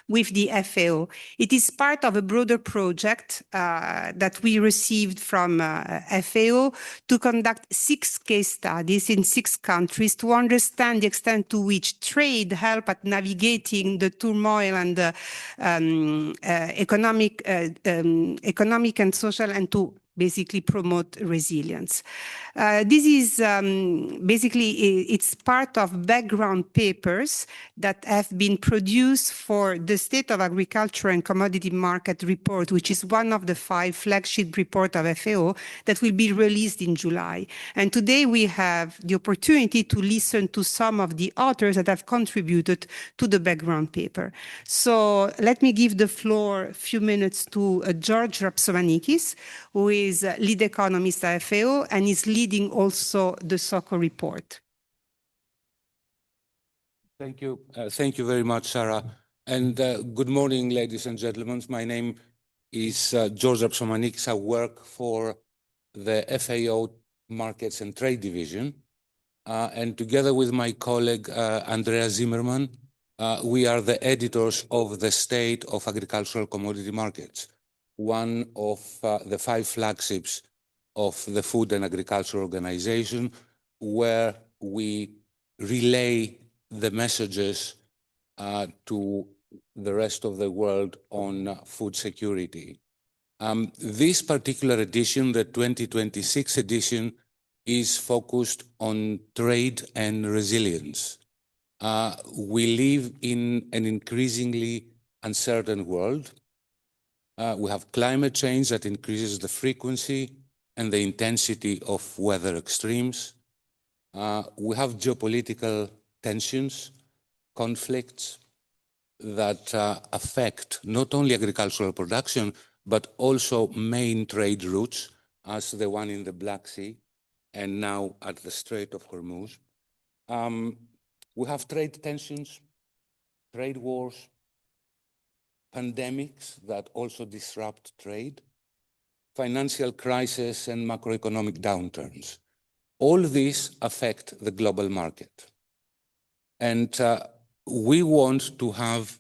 with the FAO. It is part of a broader project that we received from FAO to conduct 6 case studies in 6 countries to understand the extent to which trade help at navigating the turmoil and the economic and social, and to basically promote resilience. This is basically, it's part of background papers that have been produced for the State of Agriculture and Commodity Market Report, which is one of the 5 flagship reports of FAO that will be released in July. And today we have the opportunity to listen to some of the authors that have contributed to the background paper. So let me give the floor a few minutes to George Rapsomanikis, who is lead economist at FAO and is leading also the SOCO report. Thank you. Thank you very much, Sarah. And good morning, ladies and gentlemen. My name is George Rapsomanikis. I work for the FAO Markets and Trade Division. And together with my colleague, Andrea Zimmerman, we are the editors of the State of Agricultural Commodity Markets, one of the 5 flagships of the Food and Agriculture Organization, where we relay the messages to the rest of the world on food security. This particular edition, the 2026 edition, is focused on trade and resilience. We live in an increasingly uncertain world. We have climate change that increases the frequency and the intensity of weather extremes. We have geopolitical tensions, conflicts that affect not only agricultural production, but also main trade routes, as the one in the Black Sea and now at the Strait of Hormuz. We have trade tensions, trade wars, pandemics that also disrupt trade, financial crisis and macroeconomic downturns. All these affect the global market. And we want to have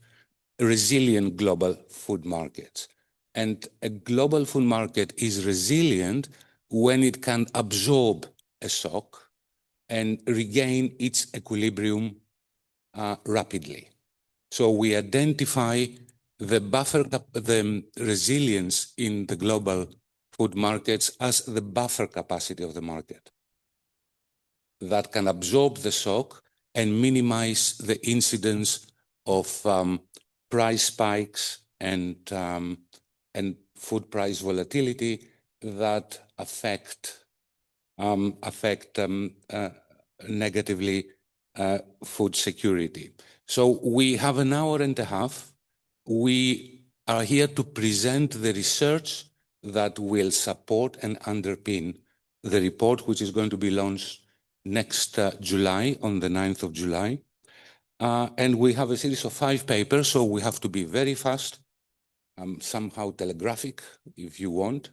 resilient global food markets. And a global food market is resilient when it can absorb a shock and regain its equilibrium rapidly. So we identify the resilience in the global food markets as the buffer capacity of the market that can absorb the shock and minimize the incidence of price spikes and food price volatility that affect negatively food security. So we have an hour and a half. We are here to present the research that will support and underpin the report, which is going to be launched next July, on the 9th of July. And we have a series of 5 papers, so we have to be very fast, somehow telegraphic, if you want.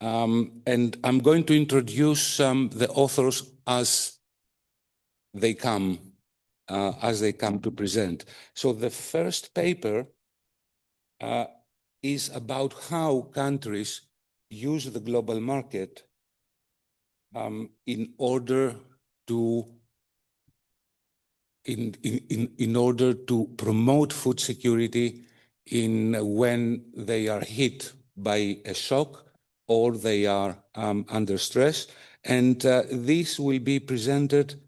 And I'm going to introduce the authors as they come to present. So the first paper is about how countries use the global market in order to promote food security when they are hit by a shock or they are under stress. And this will be presented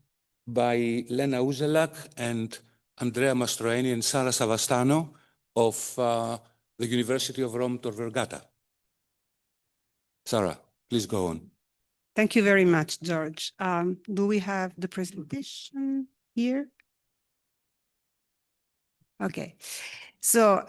by Lena Uzelak and Andrea Mastroeni and Sara Savastano of the University of Rome Tor Vergata. Sarah, please go on. Thank you very much, George. Do we have the presentation here? Okay. So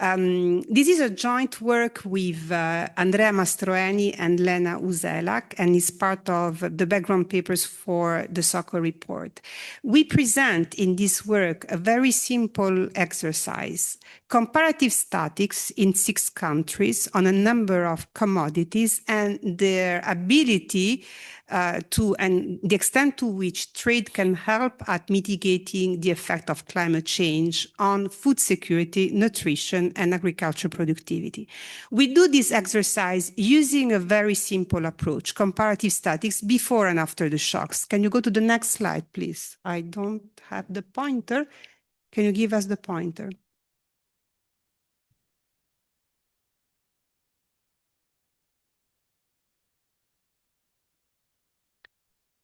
this is a joint work with Andrea Mastroeni and Lena Uzelak, and is part of the background papers for the SOCO report. We present in this work a very simple exercise: comparative statistics in 6 countries on a number of commodities and their ability and the extent to which trade can help at mitigating the effect of climate change on food security, nutrition, and agriculture productivity. We do this exercise using a very simple approach, comparative statistics before and after the shocks. Can you go to the next slide, please? I don't have the pointer. Can you give us the pointer?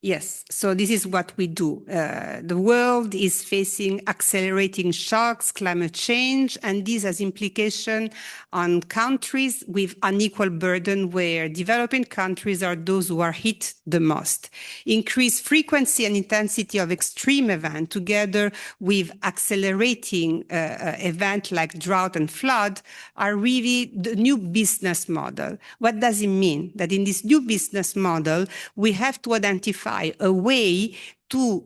Yes, so this is what we do. The world is facing accelerating shocks, climate change, and this has implication on countries with unequal burden, where developing countries are those who are hit the most. Increased frequency and intensity of extreme event, together with accelerating events like drought and flood, are really the new business model. What does it mean? That in this new business model, we have to identify a way to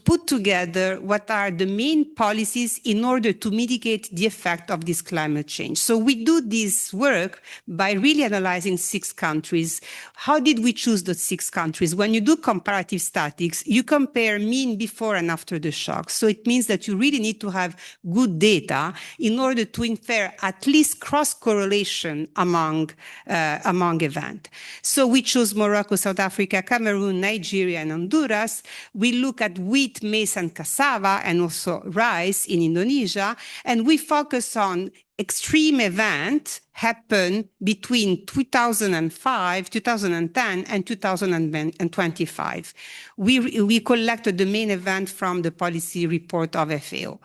put together what are the main policies in order to mitigate the effect of this climate change. So we do this work by really analyzing 6 countries. How did we choose those 6 countries? When you do comparative statistics, you compare mean before and after the shock. So it means that you really need to have good data in order to infer at least cross-correlation among events. So we chose Morocco, South Africa, Cameroon, Nigeria, and Honduras. We look at wheat, maize, and cassava, and also rice in Indonesia. And we focus on extreme events happen between 2005, 2010, and 2025. We collected the main event from the policy report of FAO.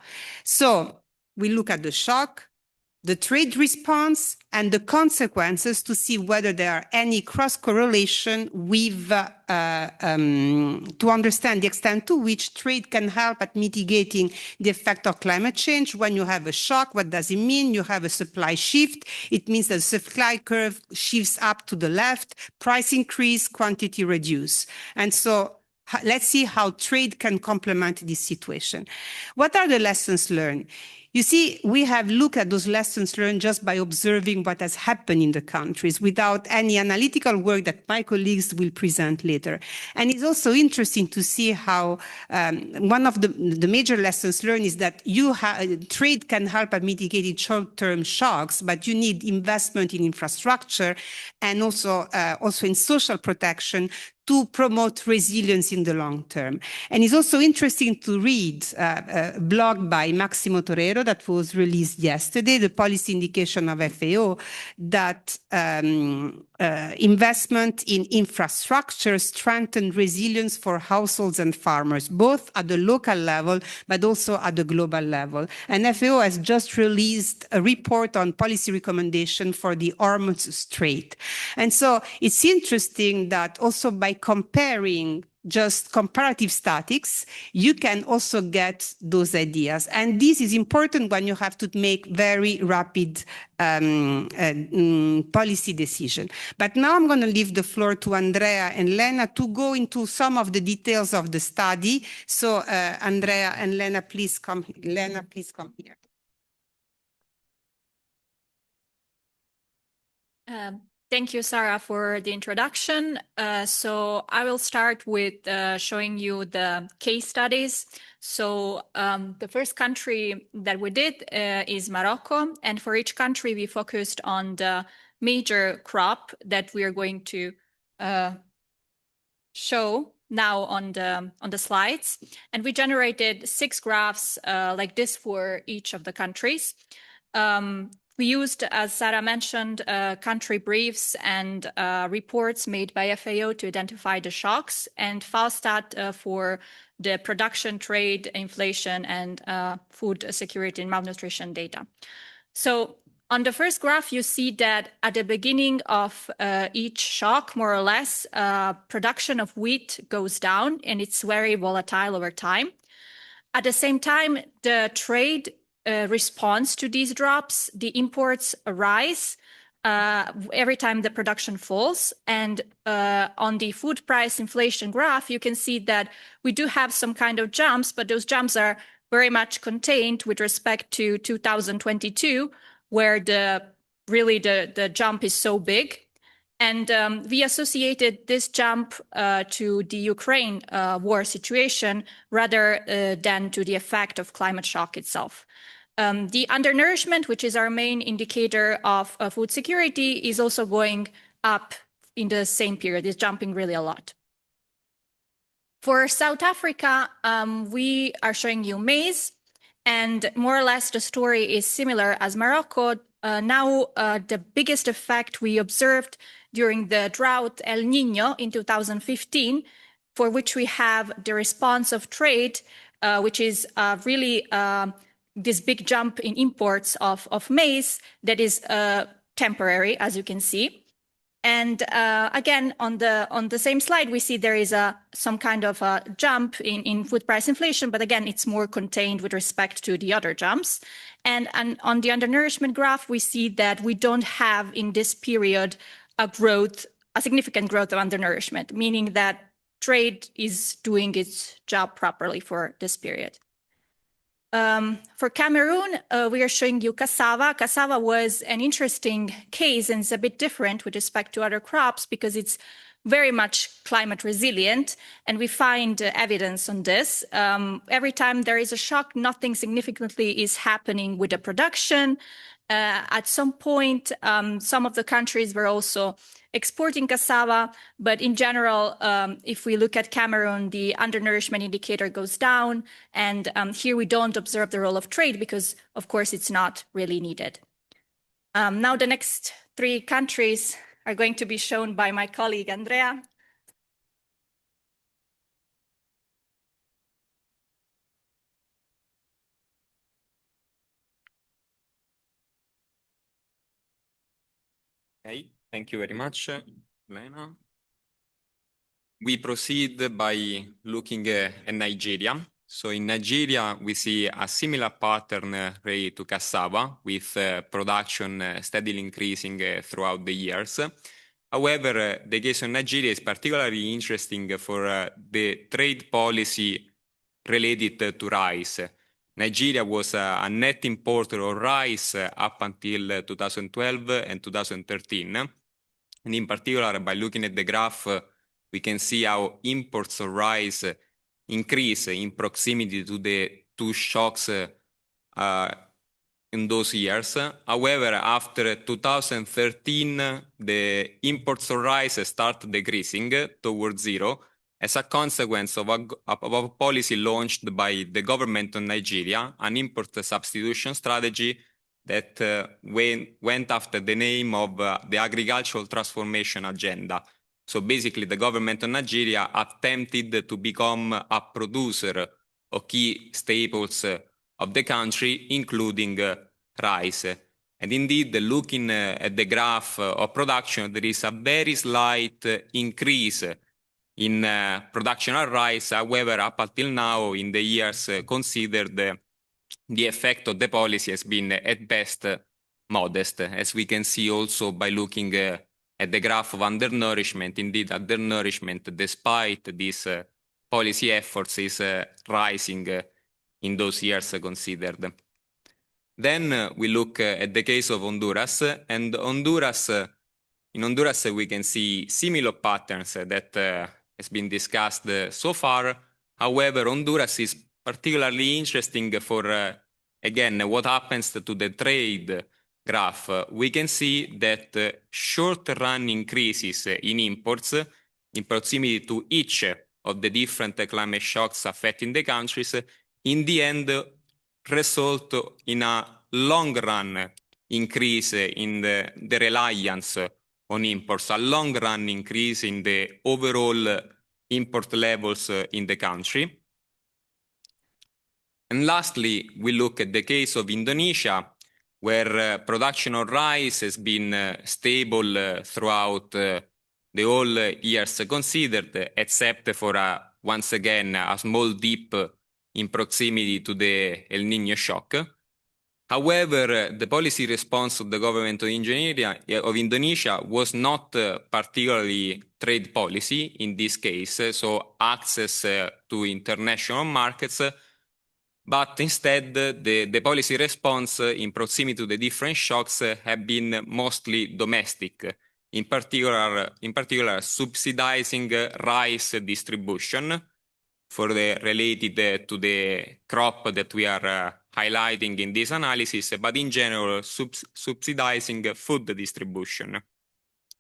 So we look at the shock, the trade response, and the consequences to see whether there are any cross-correlation with, to understand the extent to which trade can help at mitigating the effect of climate change. When you have a shock, what does it mean? You have a supply shift. It means that the supply curve shifts up to the left, price increase, quantity reduce. And so let's see how trade can complement this situation. What are the lessons learned? You see, we have looked at those lessons learned just by observing what has happened in the countries without any analytical work that my colleagues will present later. And it's also interesting to see how one of the major lessons learned is that trade can help at mitigating short-term shocks, but you need investment in infrastructure and also in social protection to promote resilience in the long term. And it's also interesting to read a blog by Maximo Torero that was released yesterday, the policy indication of FAO, that investment in infrastructure strengthen resilience for households and farmers, both at the local level, but also at the global level. And FAO has just released a report on policy recommendation for the Hormuz Strait. And so it's interesting that also by comparing just comparative statistics, you can also get those ideas. And this is important when you have to make very rapid policy decision. But now I'm going to leave the floor to Andrea and Lena to go into some of the details of the study. So Andrea and Lena, please come. Lena, please come here. Thank you, Sarah, for the introduction. So I will start with showing you the case studies. So the first country that we did is Morocco. And for each country, we focused on the major crop that we are going to show now on the slides. And we generated 6 graphs like this for each of the countries. We used, as Sarah mentioned, country briefs and reports made by FAO to identify the shocks, and FAO for the production, trade, inflation, and food security and malnutrition data. So on the first graph, you see that at the beginning of each shock, more or less, production of wheat goes down, and it's very volatile over time. At the same time, the trade response to these drops, the imports rise every time the production falls. And on the food price inflation graph, you can see that we do have some kind of jumps, but those jumps are very much contained with respect to 2022, where the jump is so big. And we associated this jump to the Ukraine war situation rather than to the effect of climate shock itself. The undernourishment, which is our main indicator of food security, is also going up in the same period. It's jumping really a lot. For South Africa, we are showing you maize, and more or less the story is similar as Morocco. Now, the biggest effect we observed during the drought El Niño in 2015, for which we have the response of trade, which is really this big jump in imports of maize that is temporary, as you can see. And again, on the same slide, we see there is some kind of a jump in food price inflation, but again, it's more contained with respect to the other jumps. And on the undernourishment graph, we see that we don't have in this period a significant growth of undernourishment, meaning that trade is doing its job properly for this period. For Cameroon, we are showing you cassava. Cassava was an interesting case, and it's a bit different with respect to other crops because it's very much climate resilient, and we find evidence on this. Every time there is a shock, nothing significantly is happening with the production. At some point, some of the countries were also exporting cassava, but in general, if we look at Cameroon, the undernourishment indicator goes down, and here we don't observe the role of trade because, of course, it's not really needed. Now the next 3 countries are going to be shown by my colleague Andrea. Okay, thank you very much, Lena. We proceed by looking at Nigeria. So in Nigeria, we see a similar pattern related to cassava, with production steadily increasing throughout the years. However, the case of Nigeria is particularly interesting for the trade policy related to rice. Nigeria was a net importer of rice up until 2012 and 2013. And in particular, by looking at the graph, we can see how imports of rice increase in proximity to the 2 shocks in those years. However, after 2013, the imports of rice start decreasing towards zero as a consequence of a policy launched by the government of Nigeria, an import substitution strategy that went after the name of the Agricultural Transformation Agenda. So basically, the government of Nigeria attempted to become a producer of key staples of the country, including rice. And indeed, looking at the graph of production, there is a very slight increase in production of rice. However, up until now, in the years considered, the effect of the policy has been at best modest, as we can see also by looking at the graph of undernourishment. Indeed, undernourishment, despite these policy efforts, is rising in those years considered. Then we look at the case of Honduras, and in Honduras we can see similar patterns that has been discussed so far. However, Honduras is particularly interesting for, again, what happens to the trade graph. We can see that short-run increases in imports in proximity to each of the different climate shocks affecting the countries in the end result in a long-run increase in the reliance on imports, a long-run increase in the overall import levels in the country. And lastly, we look at the case of Indonesia, where production of rice has been stable throughout the whole years considered, except for, once again, a small dip in proximity to the El Niño shock. However, the policy response of the government of Indonesia was not particularly trade policy in this case, so access to international markets, but instead the policy response in proximity to the different shocks have been mostly domestic. in particular subsidizing rice distribution related to the crop that we are highlighting in this analysis, but in general subsidizing food distribution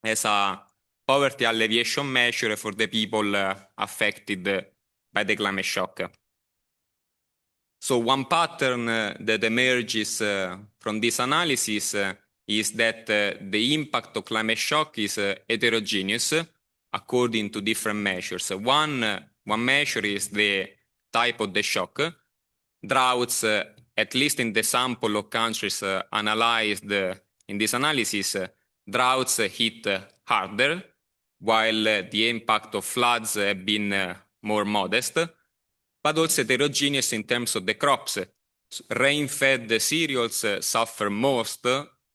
as a poverty alleviation measure for the people affected by the climate shock. So one pattern that emerges from this analysis is that the impact of climate shock is heterogeneous according to different measures. One measure is the type of the shock. Droughts, at least in the sample of countries analyzed in this analysis, droughts hit harder, while the impact of floods have been more modest, but also heterogeneous in terms of the crops. Rain-fed cereals suffer most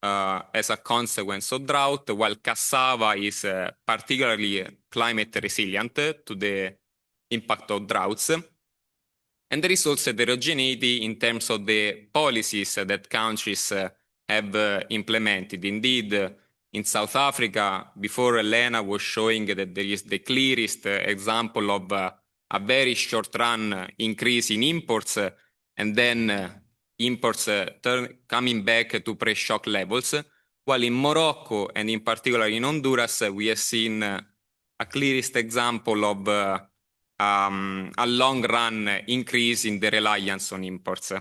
as a consequence of drought, while cassava is particularly climate resilient to the impact of droughts. And there is also heterogeneity in terms of the policies that countries have implemented. Indeed, in South Africa, before Elena was showing that there is the clearest example of a very short-run increase in imports, and then imports coming back to pre-shock levels, while in Morocco, and in particular in Honduras, we have seen a clearest example of a long-run increase in the reliance on imports.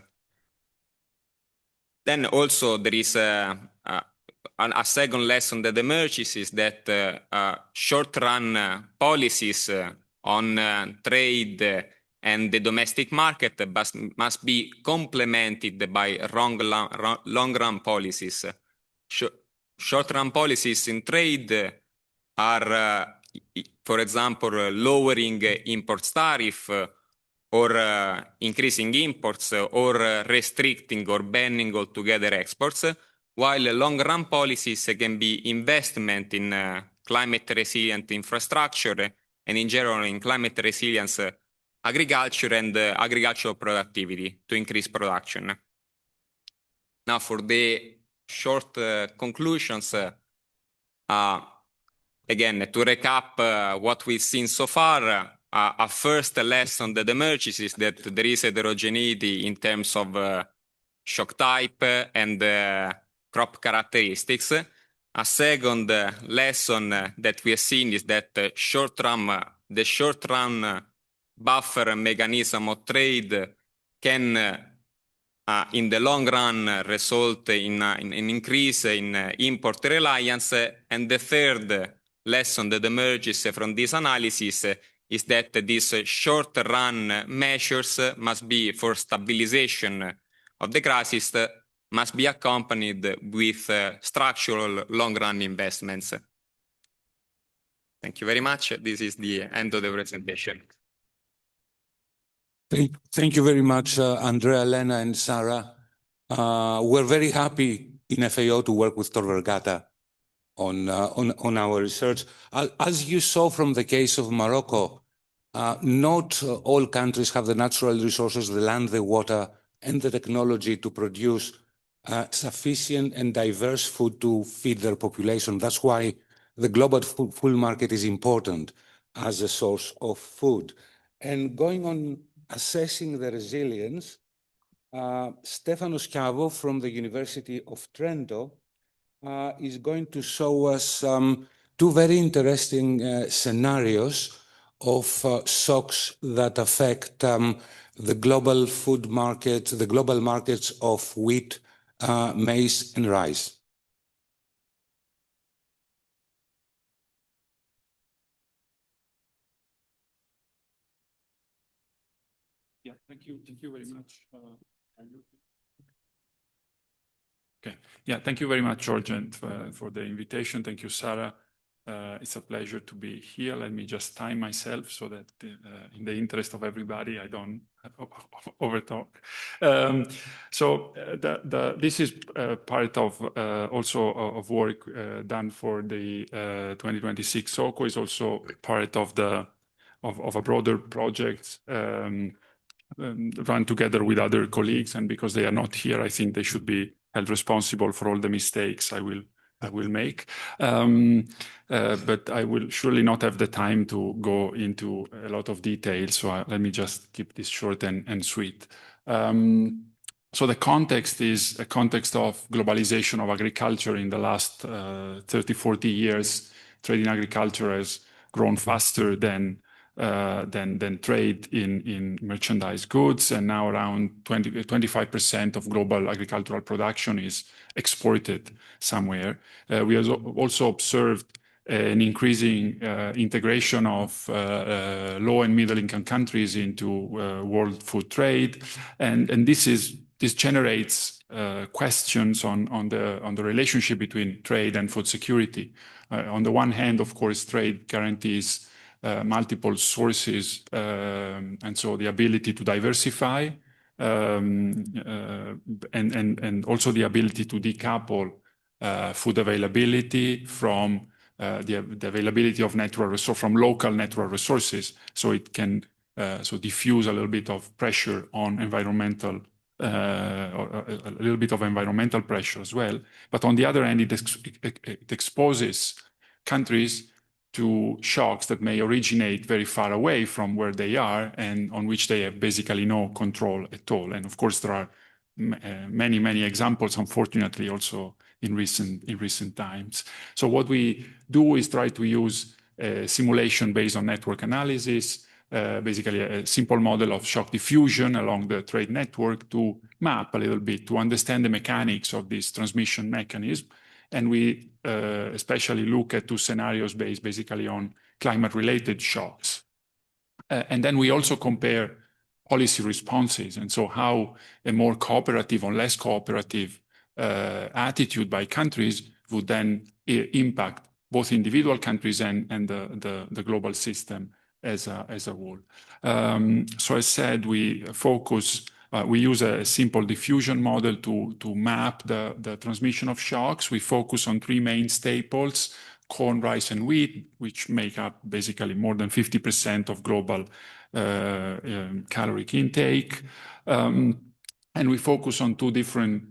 Then also there is a second lesson that emerges is that short-run policies on trade and the domestic market must be complemented by long-run policies. Short-run policies in trade are, for example, lowering imports tariff or increasing imports or restricting or banning altogether exports, while long-run policies can be investment in climate-resilient infrastructure and in general in climate-resilience agriculture and agricultural productivity to increase production. Now for the short conclusions, again, to recap what we've seen so far, a first lesson that emerges is that there is heterogeneity in terms of shock type and crop characteristics. A second lesson that we have seen is that the short-run buffer mechanism of trade can, in the long run, result in an increase in import reliance. And the third lesson that emerges from this analysis is that these short-run measures must be, for stabilization of the crisis, must be accompanied with structural long-run investments. Thank you very much. This is the end of the presentation. Thank you very much, Andrea, Elena, and Sarah. We're very happy in FAO to work with Tor Vergata on our research. As you saw from the case of Morocco, not all countries have the natural resources, the land, the water, and the technology to produce sufficient and diverse food to feed their population. That's why the global food market is important as a source of food. And going on assessing the resilience, Stefano Schiavo from the University of Trento is going to show us two very interesting scenarios of shocks that affect the global food market, the global markets of wheat, maize, and rice. Yeah, thank you very much. Okay, yeah, thank you very much, George, and for the invitation. Thank you, Sarah. It's a pleasure to be here. Let me just time myself so that in the interest of everybody, I don't overtalk. This is part of also of work done for the 2026 SOCO. Is also part of a broader project run together with other colleagues, and because they are not here, I think they should be held responsible for all the mistakes I will I will make. But I will surely not have the time to go into a lot of detail. So let me just keep this short and sweet. So the context is a context of globalization of agriculture in the last 30, 40 years. Trade in agriculture has grown faster than trade in merchandise goods, and now around 25% of global agricultural production is exported somewhere. We have also observed an increasing integration of low and middle income countries into world food trade, and this generates questions on the relationship between trade and food security. On the one hand, of course, trade guarantees multiple sources, and so the ability to diversify, and also the ability to decouple food availability from the availability of natural resources, from local natural resources, so it can diffuse a little bit of pressure on environmental, a little bit of environmental pressure as well. But on the other hand, it exposes countries to shocks that may originate very far away from where they are and on which they have basically no control at all. And of course, there are many, many examples, unfortunately, also in recent times. So what we do is try to use a simulation based on network analysis, basically a simple model of shock diffusion along the trade network to map a little bit, to understand the mechanics of this transmission mechanism. And we especially look at two scenarios based basically on climate-related shocks. And then we also compare policy responses, and so how a more cooperative or less cooperative attitude by countries would then impact both individual countries and the global system as a whole. So as said, we use a simple diffusion model to map the transmission of shocks. We focus on three main staples: corn, rice, and wheat, which make up basically more than 50% of global caloric intake. And we focus on two different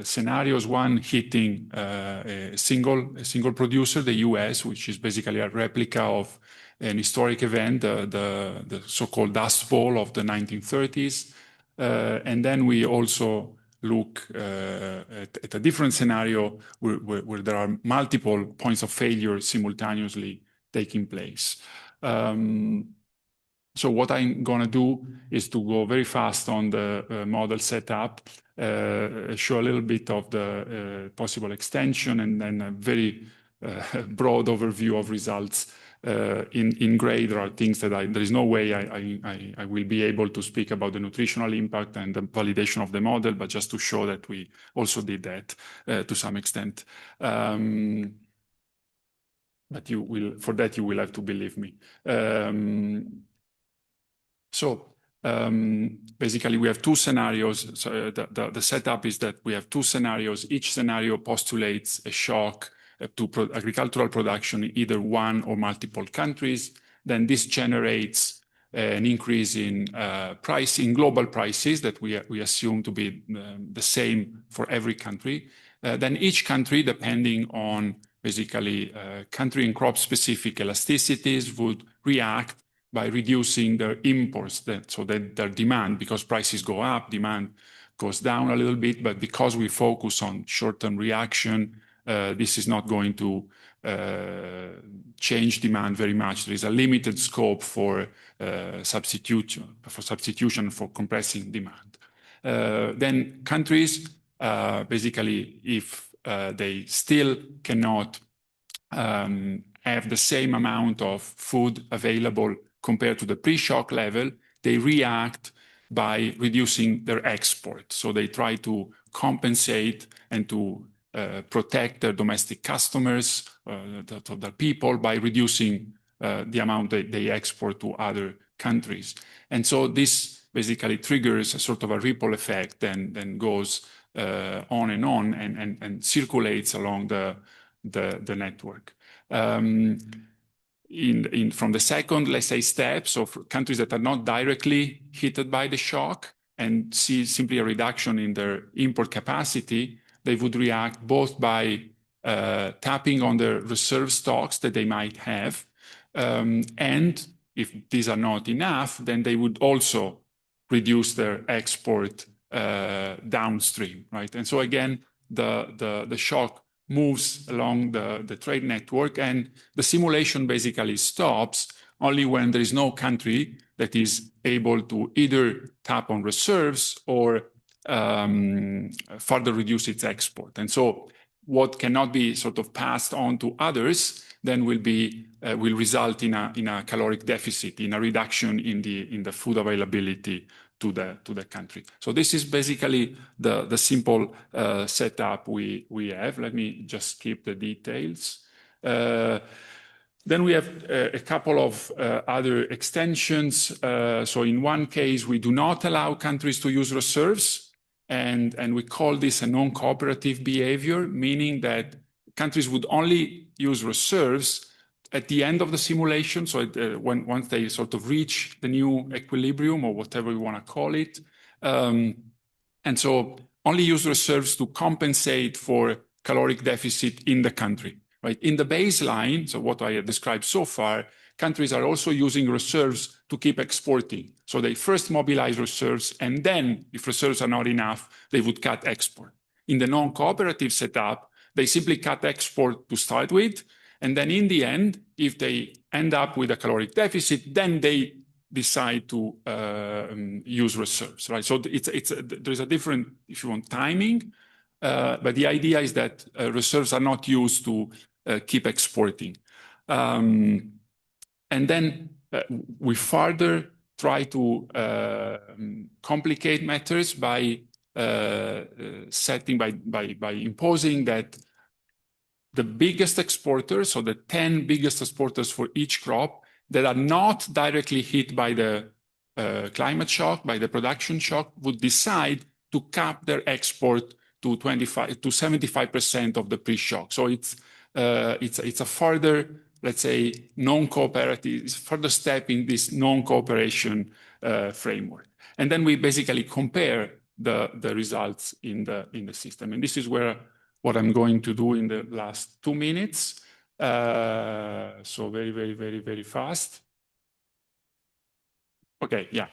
scenarios, one hitting a single producer, the US, which is basically a replica of an historic event, the so-called Dust Bowl of the 1930s. And then we also look at a different scenario where there are multiple points of failure simultaneously taking place. So what I'm going to do is to go very fast on the model setup, show a little bit of the possible extension, and then a very broad overview of results. In gray, there are things that there is no way I will be able to speak about the nutritional impact and the validation of the model, but just to show that we also did that to some extent. But for that, you will have to believe me. So basically, we have two scenarios. So the setup is that we have two scenarios. Each scenario postulates a shock to agricultural production in either one or multiple countries. Then this generates an increase in global prices that we assume to be the same for every country. Then each country, depending on basically country and crop specific elasticities, would react by reducing their imports, so that their demand, because prices go up, demand goes down a little bit, but because we focus on short-term reaction, this is not going to change demand very much. There is a limited scope for substitution, for compressing demand. Then countries, basically, if they still cannot have the same amount of food available compared to the pre-shock level, they react by reducing their export. So they try to compensate and to protect their domestic customers, the people, by reducing the amount that they export to other countries. And so this basically triggers a sort of a ripple effect and then goes on and circulates along the network. From the second, let's say, step, so for countries that are not directly hit by the shock and see simply a reduction in their import capacity, they would react both by tapping on the reserve stocks that they might have. And if these are not enough, then they would also reduce their export downstream, right? And so again, the shock moves along the trade network, and the simulation basically stops only when there is no country that is able to either tap on reserves or further reduce its export. And so what cannot be sort of passed on to others then will result in a caloric deficit, in a reduction in the food availability to the country. So this is basically the simple setup we have. Let me just skip the details. Then we have a couple of other extensions. So in one case, we do not allow countries to use reserves, and we call this a non-cooperative behavior, meaning that countries would only use reserves at the end of the simulation, so once they sort of reach the new equilibrium or whatever you want to call it. And so only use reserves to compensate for caloric deficit in the country, right? In the baseline, so what I have described so far, countries are also using reserves to keep exporting. So they first mobilize reserves, and then if reserves are not enough, they would cut export. In the non-cooperative setup, they simply cut export to start with, and then in the end, if they end up with a caloric deficit, then they decide to use reserves, right? So there's a different, if you want, timing, but the idea is that reserves are not used to keep exporting. And then we further try to complicate matters by imposing that the biggest exporters, so the 10 biggest exporters for each crop that are not directly hit by the climate shock, by the production shock, would decide to cap their export to 75% of the pre-shock. So it's a further, let's say, non-cooperative, further step in this non-cooperation framework. And then we basically compare the results in the system. And this is what I'm going to do in the last 2 minutes. So very fast. Okay, yeah.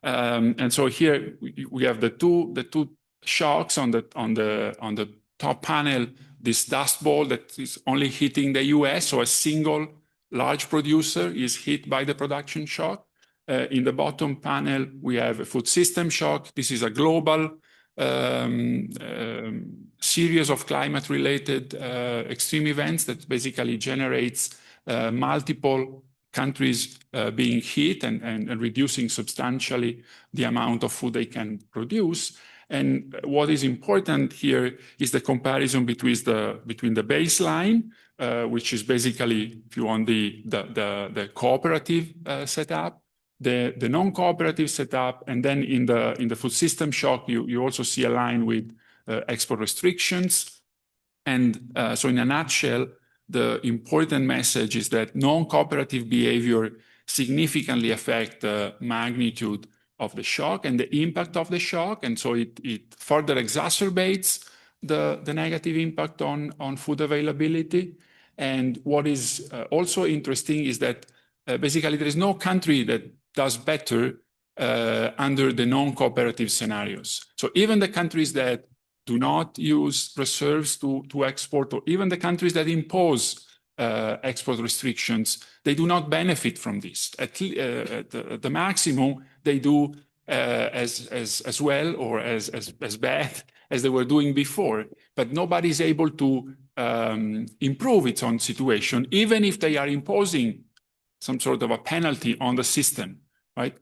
And so here we have the two shocks on the top panel. This dust ball that is only hitting the US, so a single large producer is hit by the production shock. In the bottom panel, we have a food system shock. This is a global series of climate-related extreme events that basically generates multiple countries being hit and reducing substantially the amount of food they can produce. And what is important here is the comparison between the baseline, which is basically, if you want, the cooperative setup, the non-cooperative setup, and then in the food system shock, you also see a line with export restrictions. And so in a nutshell, the important message is that non-cooperative behavior significantly affects the magnitude of the shock and the impact of the shock. And so it further exacerbates the negative impact on food availability. And what is also interesting is that basically there is no country that does better under the non-cooperative scenarios. So even the countries that do not use reserves to export, or even the countries that impose export restrictions, they do not benefit from this. At the maximum, they do as well or as bad as they were doing before, but nobody is able to improve its own situation, even if they are imposing some sort of a penalty on the system, right?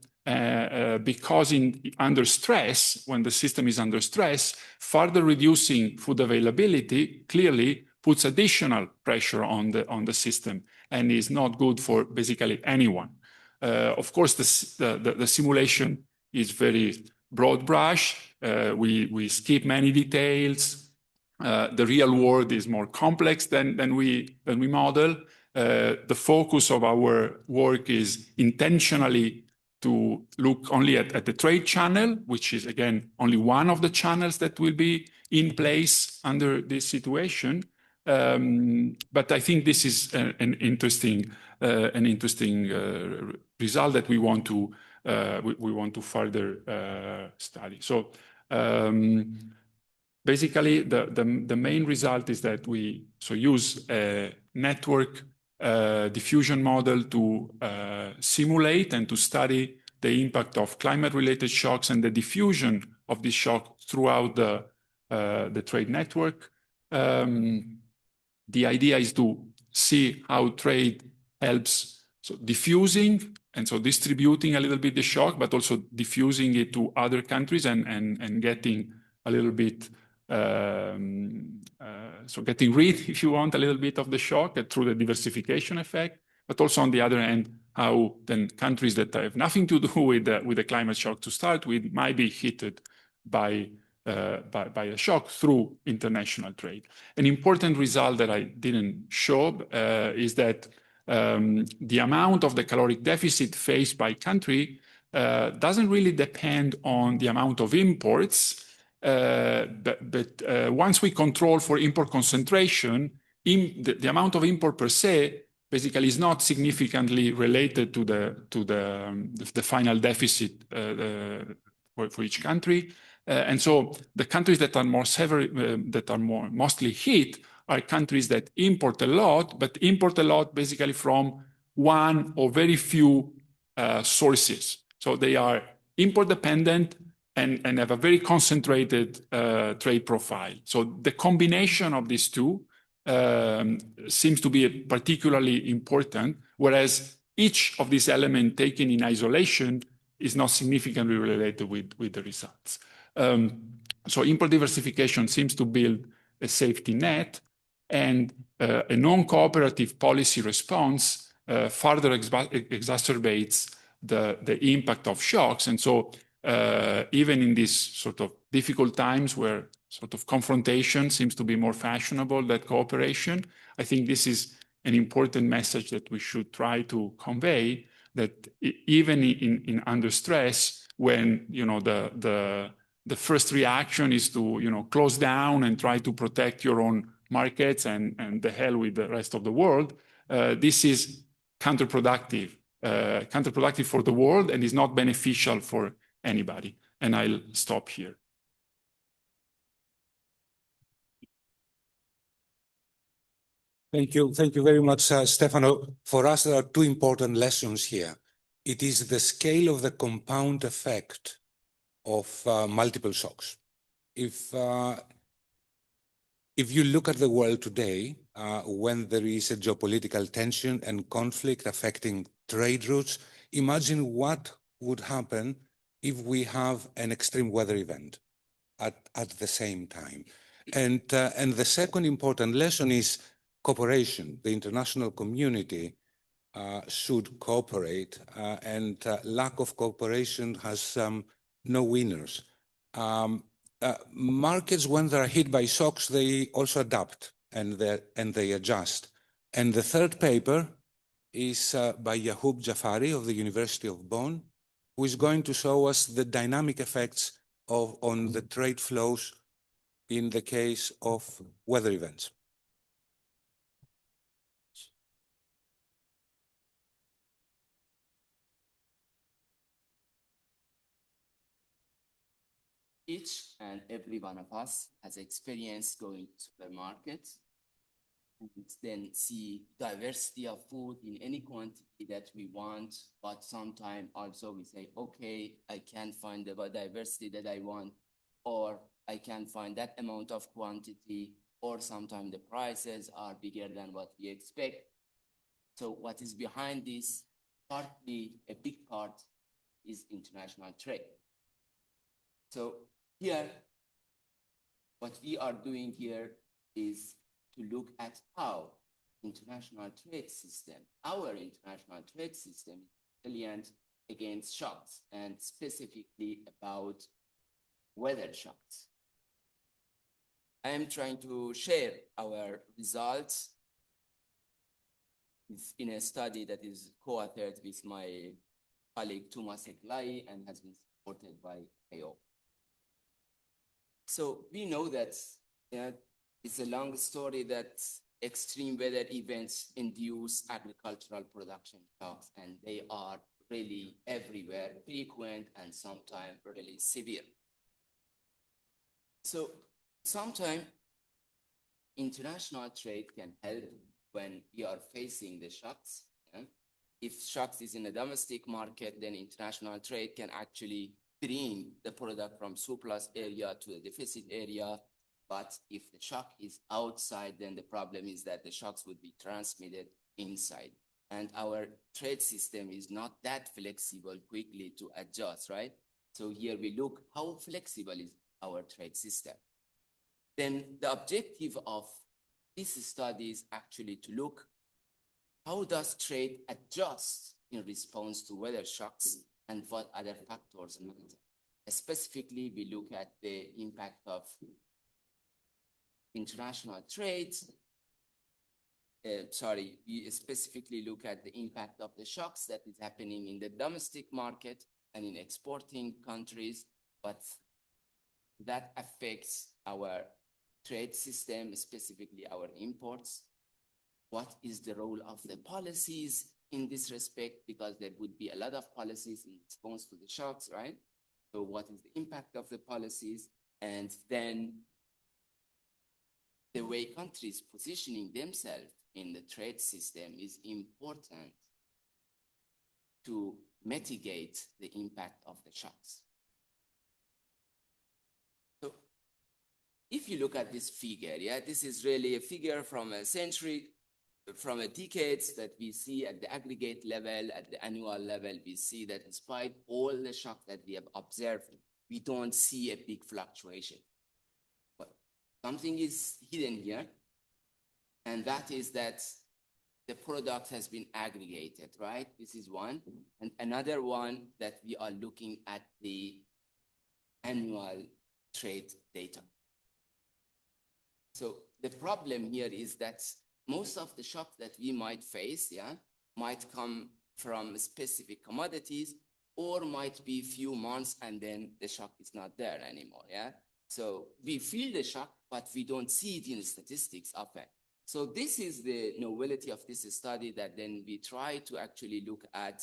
Because under stress, when the system is under stress, further reducing food availability clearly puts additional pressure on the system and is not good for basically anyone. Of course, the simulation is very broad brush. We skip many details. The real world is more complex than we model. The focus of our work is intentionally to look only at the trade channel, which is, again, only one of the channels that will be in place under this situation. But I think this is an interesting result that we want to further study. So basically, the main result is that we use a network diffusion model to simulate and to study the impact of climate-related shocks and the diffusion of this shock throughout the trade network. The idea is to see how trade helps diffusing and distributing a little bit the shock, but also diffusing it to other countries and getting a little bit, getting rid, if you want, a little bit of the shock through the diversification effect. But also on the other hand, how then countries that have nothing to do with the climate shock to start with might be hit by a shock through international trade. An important result that I didn't show is that the amount of the caloric deficit faced by country doesn't really depend on the amount of imports, but once we control for import concentration, the amount of import per se basically is not significantly related to the final deficit for each country. And so the countries that are mostly hit are countries that import a lot, but import a lot basically from one or very few sources. So they are import dependent and have a very concentrated trade profile. So the combination of these two seems to be particularly important, whereas each of these elements taken in isolation is not significantly related with the results. So import diversification seems to build a safety net, and a non-cooperative policy response further exacerbates the impact of shocks. And so even in these sort of difficult times where sort of confrontation seems to be more fashionable than cooperation, I think this is an important message that we should try to convey, that even in under stress, when the first reaction is to close down and try to protect your own markets and the hell with the rest of the world, this is counterproductive for the world and is not beneficial for anybody. And I'll stop here. Thank you very much, Stefano. For us, there are two important lessons here. It is the scale of the compound effect of multiple shocks. If you look at the world today, when there is a geopolitical tension and conflict affecting trade routes, imagine what would happen if we have an extreme weather event at the same time. And the second important lesson is cooperation. The international community should cooperate, and lack of cooperation has no winners. Markets, when they're hit by shocks, they also adapt and they adjust. And the third paper is by Yahoub Jafari of the University of Bonn, who is going to show us the dynamic effects on the trade flows in the case of weather events. Each and every one of us has experienced going to supermarkets and then see diversity of food in any quantity that we want, but sometimes also we say, okay, I can't find the diversity that I want, or I can't find that amount of quantity, or sometimes the prices are bigger than what we expect. So what is behind this? Partly, a big part is international trade. So here, what we are doing here is to look at how international trade system, our international trade system, is resilient against shocks, and specifically about weather shocks. I am trying to share our results in a study that is co-authored with my colleague Thomas Eklai and has been supported by FAO. So we know that It's a long story that extreme weather events induce agricultural production shocks, and they are really everywhere, frequent, and sometimes really severe. So sometimes international trade can help when we are facing the shocks. Yeah? If shocks is in a domestic market, then international trade can actually bring the product from surplus area to the deficit area. But if the shock is outside, then the problem is that the shocks would be transmitted inside. And our trade system is not that flexible quickly to adjust, right? So here we look how flexible is our trade system. Then the objective of this study is actually to look how does trade adjust in response to weather shocks and what other factors matter. Specifically, we look at the impact of international trade. We specifically look at the impact of the shocks that is happening in the domestic market and in exporting countries, but that affects our trade system, specifically our imports. What is the role of the policies in this respect? Because there would be a lot of policies in response to the shocks, right? So what is the impact of the policies? And then the way countries positioning themselves in the trade system is important to mitigate the impact of the shocks. So if you look at this figure, yeah, this is really a figure from a century, from a decades that we see at the aggregate level, at the annual level, we see that despite all the shock that we have observed, we don't see a big fluctuation. But something is hidden here, and that is that the product has been aggregated, right? This is one. And another one that we are looking at the annual trade data. So the problem here is that most of the shock that we might face, yeah, might come from specific commodities or might be few months and then the shock is not there anymore, yeah? So we feel the shock, but we don't see it in the statistics often. So this is the novelty of this study, that then we try to actually look at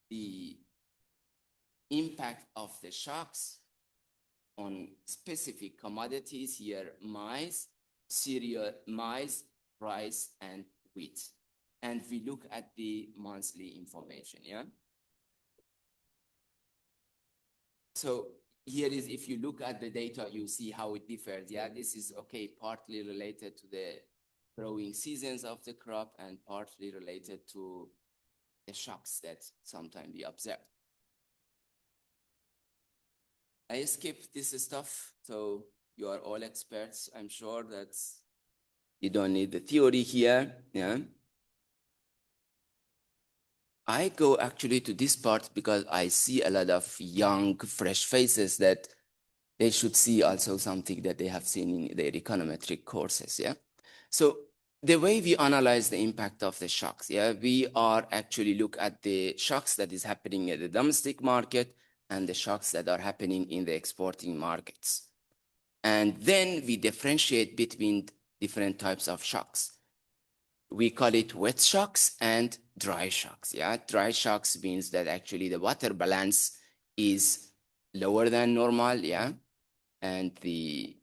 the impact of the shocks on specific commodities here, maize, cereal, maize, rice, and wheat. And we look at the monthly information, yeah? So here is, if you look at the data, you see how it differs, yeah? This is, okay, partly related to the growing seasons of the crop and partly related to the shocks that sometimes we observe. I skipped this stuff, so you are all experts. I'm sure that you don't need the theory here, yeah? I go actually to this part because I see a lot of young, fresh faces that they should see also something that they have seen in their econometric courses, yeah? So the way we analyze the impact of the shocks, yeah, we are actually look at the shocks that is happening at the domestic market and the shocks that are happening in the exporting markets. And then we differentiate between different types of shocks. We call it wet shocks and dry shocks, yeah? Dry shocks means that actually the water balance is lower than normal, yeah? And the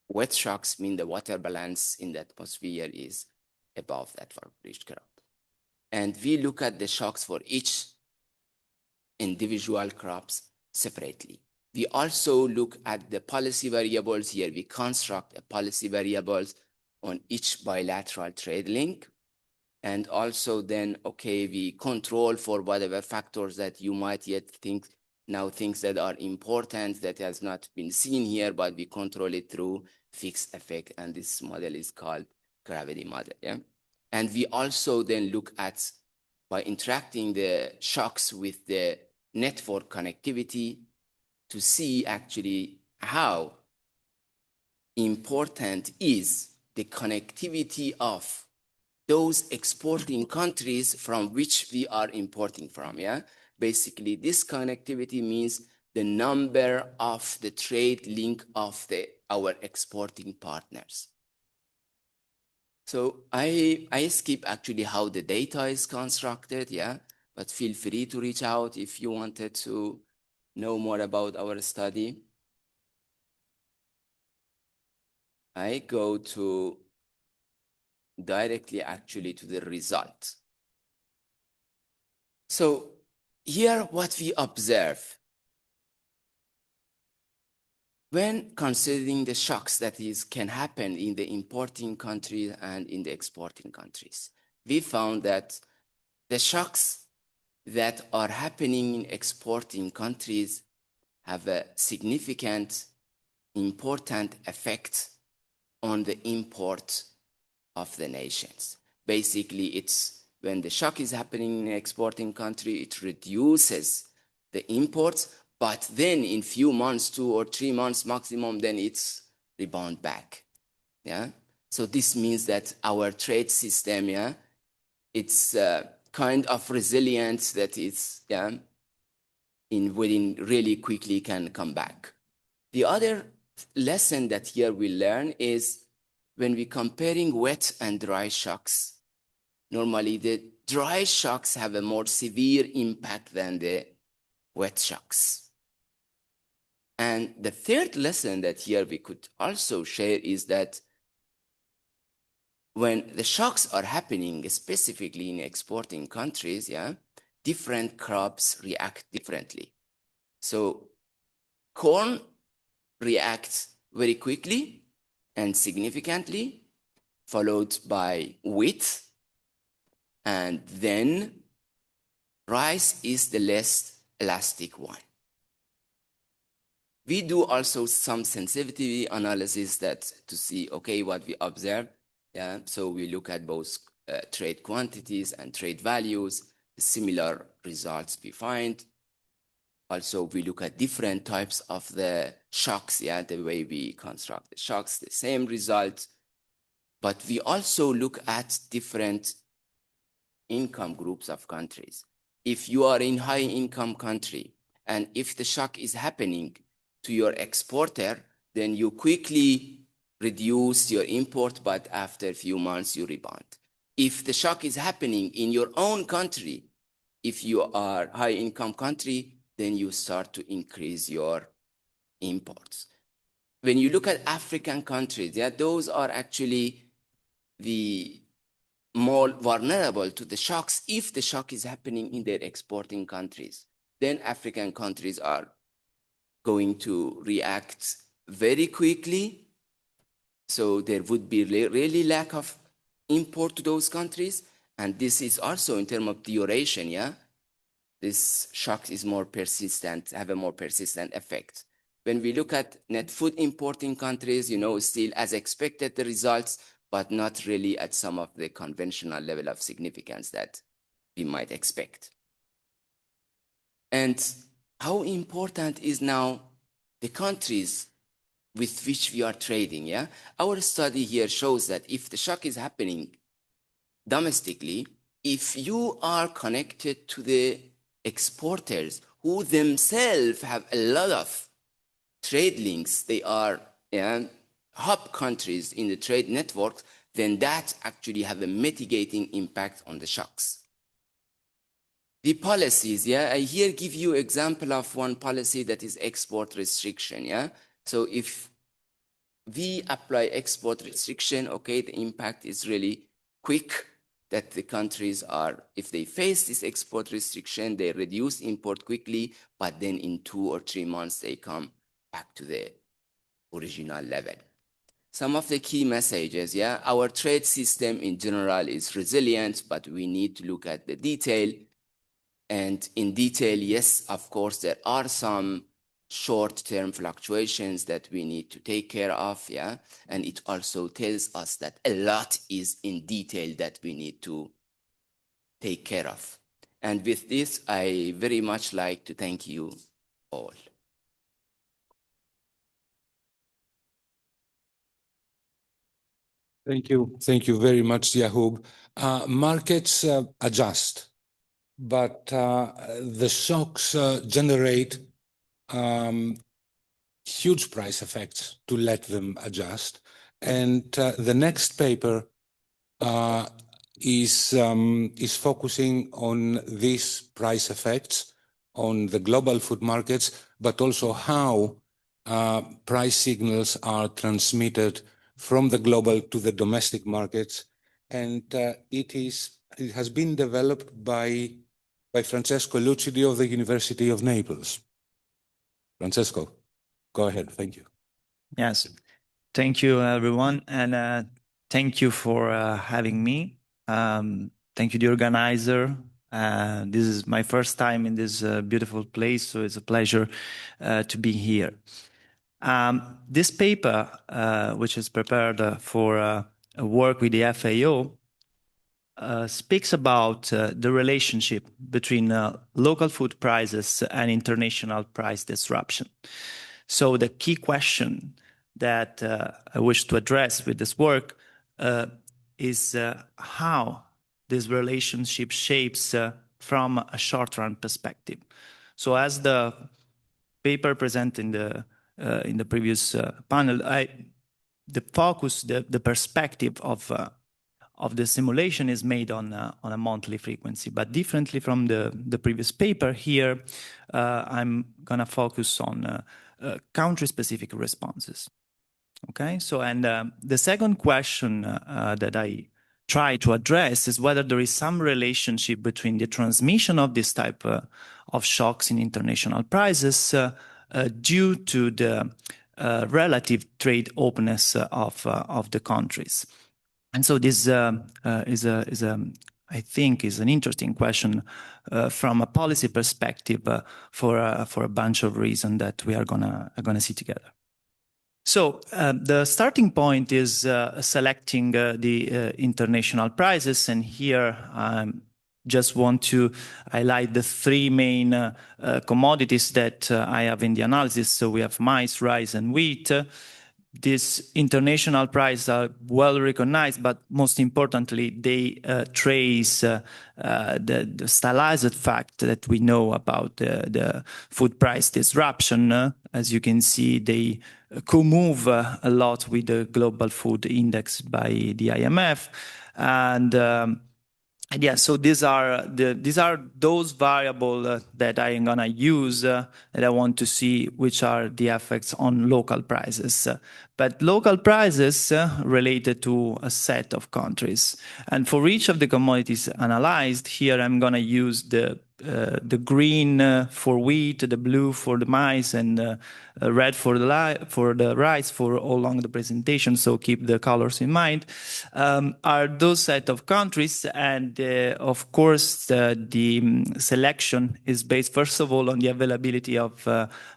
wet shocks mean the water balance in the atmosphere is above that for each crop. And we look at the shocks for each individual crops separately. We also look at the policy variables here. We construct a policy variables on each bilateral trade link. And also then, okay, we control for whatever factors that you might yet think, now things that are important that has not been seen here, but we control it through fixed effect. And this model is called gravity model, yeah? And we also then look at, by interacting the shocks with the network connectivity, to see actually how important is the connectivity of those exporting countries from which we are importing from, yeah? Basically, this connectivity means the number of the trade link of our exporting partners. So I skip actually how the data is constructed, yeah, but feel free to reach out if you wanted to know more about our study. I go to directly actually to the result. So here what we observe when considering the shocks that can happen in the importing countries and in the exporting countries, we found that the shocks that are happening in exporting countries have a significant, important effect on the import of the nations. Basically, it's when the shock is happening in an exporting country, it reduces the imports, but then in few months, 2 or 3 months maximum, then it's rebound back. Yeah. So this means that our trade system, yeah, it's kind of resilience that is, yeah, within really quickly can come back. The other lesson that here we learn is when we comparing wet and dry shocks, normally the dry shocks have a more severe impact than the wet shocks. And the third lesson that here we could also share is that when the shocks are happening, specifically in exporting countries, yeah, different crops react differently. So corn reacts very quickly and significantly, followed by wheat, and then rice is the less elastic one. We do also some sensitivity analysis that to see, okay, what we observe. Yeah, so we look at both trade quantities and trade values, similar results we find. Also, we look at different types of the shocks, yeah, the way we construct the shocks, the same result. But we also look at different income groups of countries. If you are in high income country, and if the shock is happening to your exporter, then you quickly reduce your import, but after a few months you rebound. If the shock is happening in your own country, if you are high income country, then you start to increase your imports. When you look at African countries, yeah, those are actually the more vulnerable to the shocks. If the shock is happening in their exporting countries, then African countries are going to react very quickly. So there would be really lack of import to those countries. And this is also in terms of duration, yeah? This shock is more persistent, have a more persistent effect. When we look at net food importing countries, you know, still as expected the results, but not really at some of the conventional level of significance that we might expect. And how important is now the countries with which we are trading, yeah? Our study here shows that if the shock is happening domestically, if you are connected to the exporters who themselves have a lot of trade links, they are hub countries in the trade network, then that actually have a mitigating impact on the shocks. The policies, yeah, I here give you example of one policy that is export restriction, yeah. So if we apply export restriction, okay, the impact is really quick, that the countries are, if they face this export restriction, they reduce import quickly, but then in 2 or 3 months, they come back to the original level. Some of the key messages, yeah, our trade system in general is resilient, but we need to look at the detail. And in detail, yes, of course, there are some short-term fluctuations that we need to take care of, yeah? And it also tells us that a lot is in detail that we need to take care of. And with this, I very much like to thank you all. Thank you. Thank you very much, Yahub. Markets adjust, but the shocks generate huge price effects to let them adjust. And the next paper is focusing on these price effects on the global food markets, but also how price signals are transmitted from the global to the domestic markets. And it has been developed by Francesco Lucidi of the University of Naples. Francesco, go ahead. Thank you. Yes. Thank you, everyone. And thank you for having me. Thank you, the organizer. This is my first time in this beautiful place, so it's a pleasure to be here. This paper, which is prepared for a work with the FAO, speaks about the relationship between local food prices and international price disruption. So the key question that I wish to address with this work is how this relationship shapes from a short-run perspective. So as the paper presented in the previous panel, the focus, the perspective of the simulation is made on a monthly frequency, but differently from the previous paper here, I'm gonna focus on country-specific responses. Okay, so and the second question that I try to address is whether there is some relationship between the transmission of this type of shocks in international prices due to the relative trade openness of the countries. And so this I think is an interesting question from a policy perspective for a bunch of reasons that we are gonna see together. So the starting point is selecting the international prices, and here I just want to highlight the three main commodities that I have in the analysis. So we have maize, rice, and wheat. These international prices are well recognized, but most importantly, they trace the stylized fact that we know about the food price disruption. As you can see, they co-move a lot with the global food index by the IMF. And yeah, so these are those variables that I am gonna use that I want to see which are the effects on local prices. But local prices related to a set of countries. And for each of the commodities analyzed, here I'm gonna use the green for wheat, the blue for the maize, and red for the rice for all along the presentation. So keep the colors in mind. Are those set of countries, and of course the selection is based first of all on the availability of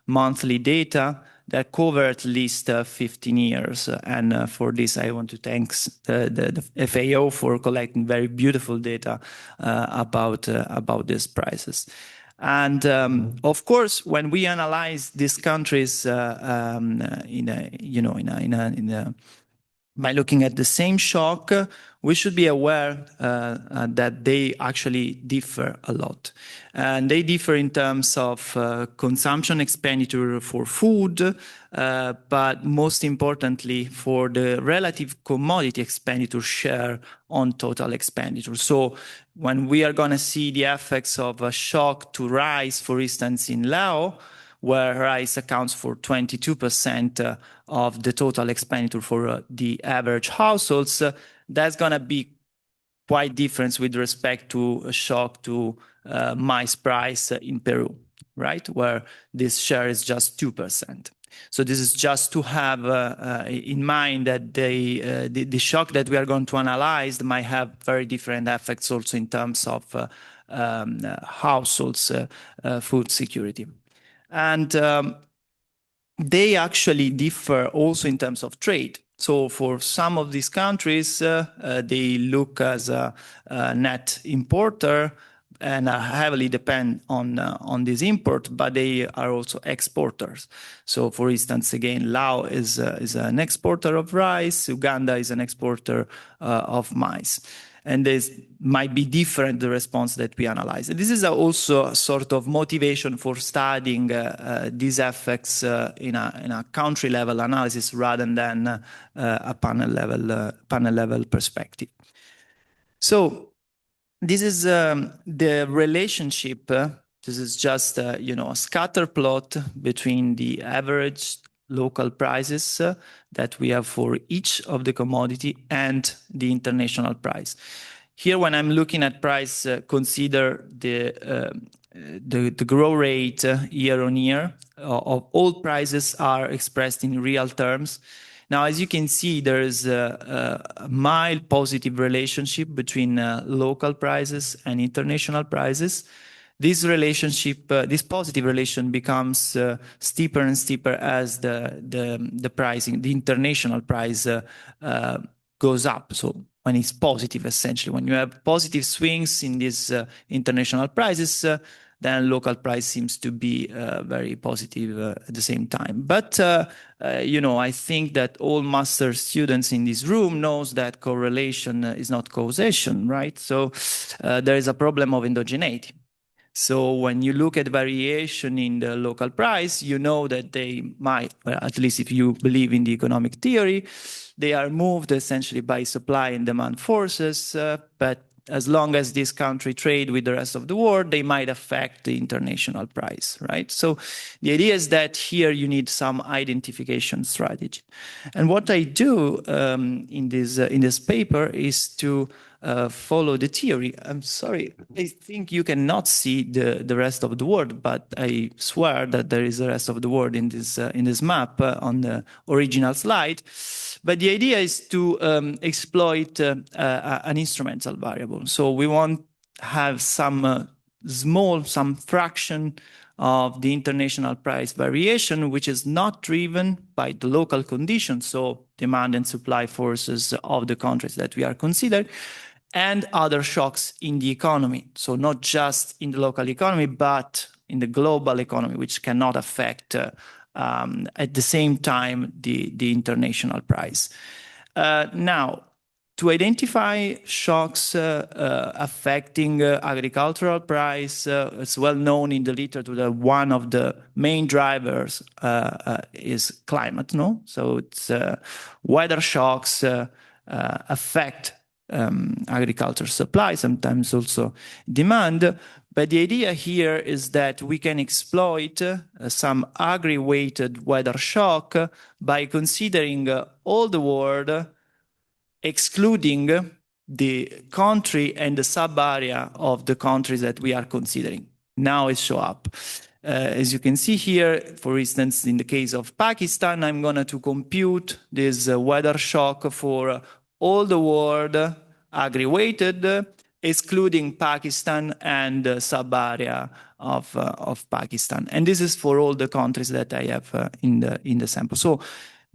monthly data that cover at least 15 years. And for this, I want to thank the FAO for collecting very beautiful data about these prices. And of course, when we analyze these countries by looking at the same shock, we should be aware that they actually differ a lot. And they differ in terms of consumption expenditure for food, but most importantly for the relative commodity expenditure share on total expenditure. So when we are going to see the effects of a shock to rice, for instance, in Laos, where rice accounts for 22% of the total expenditure for the average households, that's going to be quite different with respect to a shock to maize price in Peru, right? Where this share is just 2%. So this is just to have in mind that the shock that we are going to analyze might have very different effects also in terms of households' food security. And they actually differ also in terms of trade. So for some of these countries, they look as a net importer and heavily depend on this import, but they are also exporters. So for instance, again, Laos is an exporter of rice, Uganda is an exporter of maize. And this might be different, the response that we analyze. And this is also a sort of motivation for studying these effects in a country level analysis rather than a panel level perspective. So this is the relationship. This is just a scatter plot between the average local prices that we have for each of the commodity and the international price. Here, when I'm looking at price, consider the growth rate year on year of all prices are expressed in real terms. Now, as you can see, there is a mild positive relationship between local prices and international prices. This relationship, this positive relation, becomes steeper and steeper as the pricing, the international price, goes up. So when it's positive, essentially, when you have positive swings in these international prices, then local price seems to be very positive at the same time. But I think that all master students in this room knows that correlation is not causation, right? So there is a problem of endogeneity. So when you look at variation in the local price, you know that they might, well, at least if you believe in the economic theory, they are moved essentially by supply and demand forces, but as long as this country trade with the rest of the world, they might affect the international price, right? So the idea is that here you need some identification strategy. And what I do in this paper is to follow the theory. I'm sorry, I think you cannot see the rest of the world, but I swear that there is the rest of the world in this map on the original slide. But the idea is to exploit an instrumental variable. So we want to have some some fraction of the international price variation, which is not driven by the local conditions, so demand and supply forces of the countries that we are considering, and other shocks in the economy. So not just in the local economy, but in the global economy, which cannot affect at the same time the international price. Now, to identify shocks affecting agricultural price, it's well known in the literature that one of the main drivers is climate, no? So it's weather shocks affect agriculture supply, sometimes also demand. But the idea here is that we can exploit some agri-weighted weather shock by considering all the world, excluding the country and the sub-area of the countries that we are considering. Now it shows up. As you can see here, for instance, in the case of Pakistan, I'm going to compute this weather shock for all the world agri-weighted, excluding Pakistan and the sub-area of Pakistan. And this is for all the countries that I have in the sample. So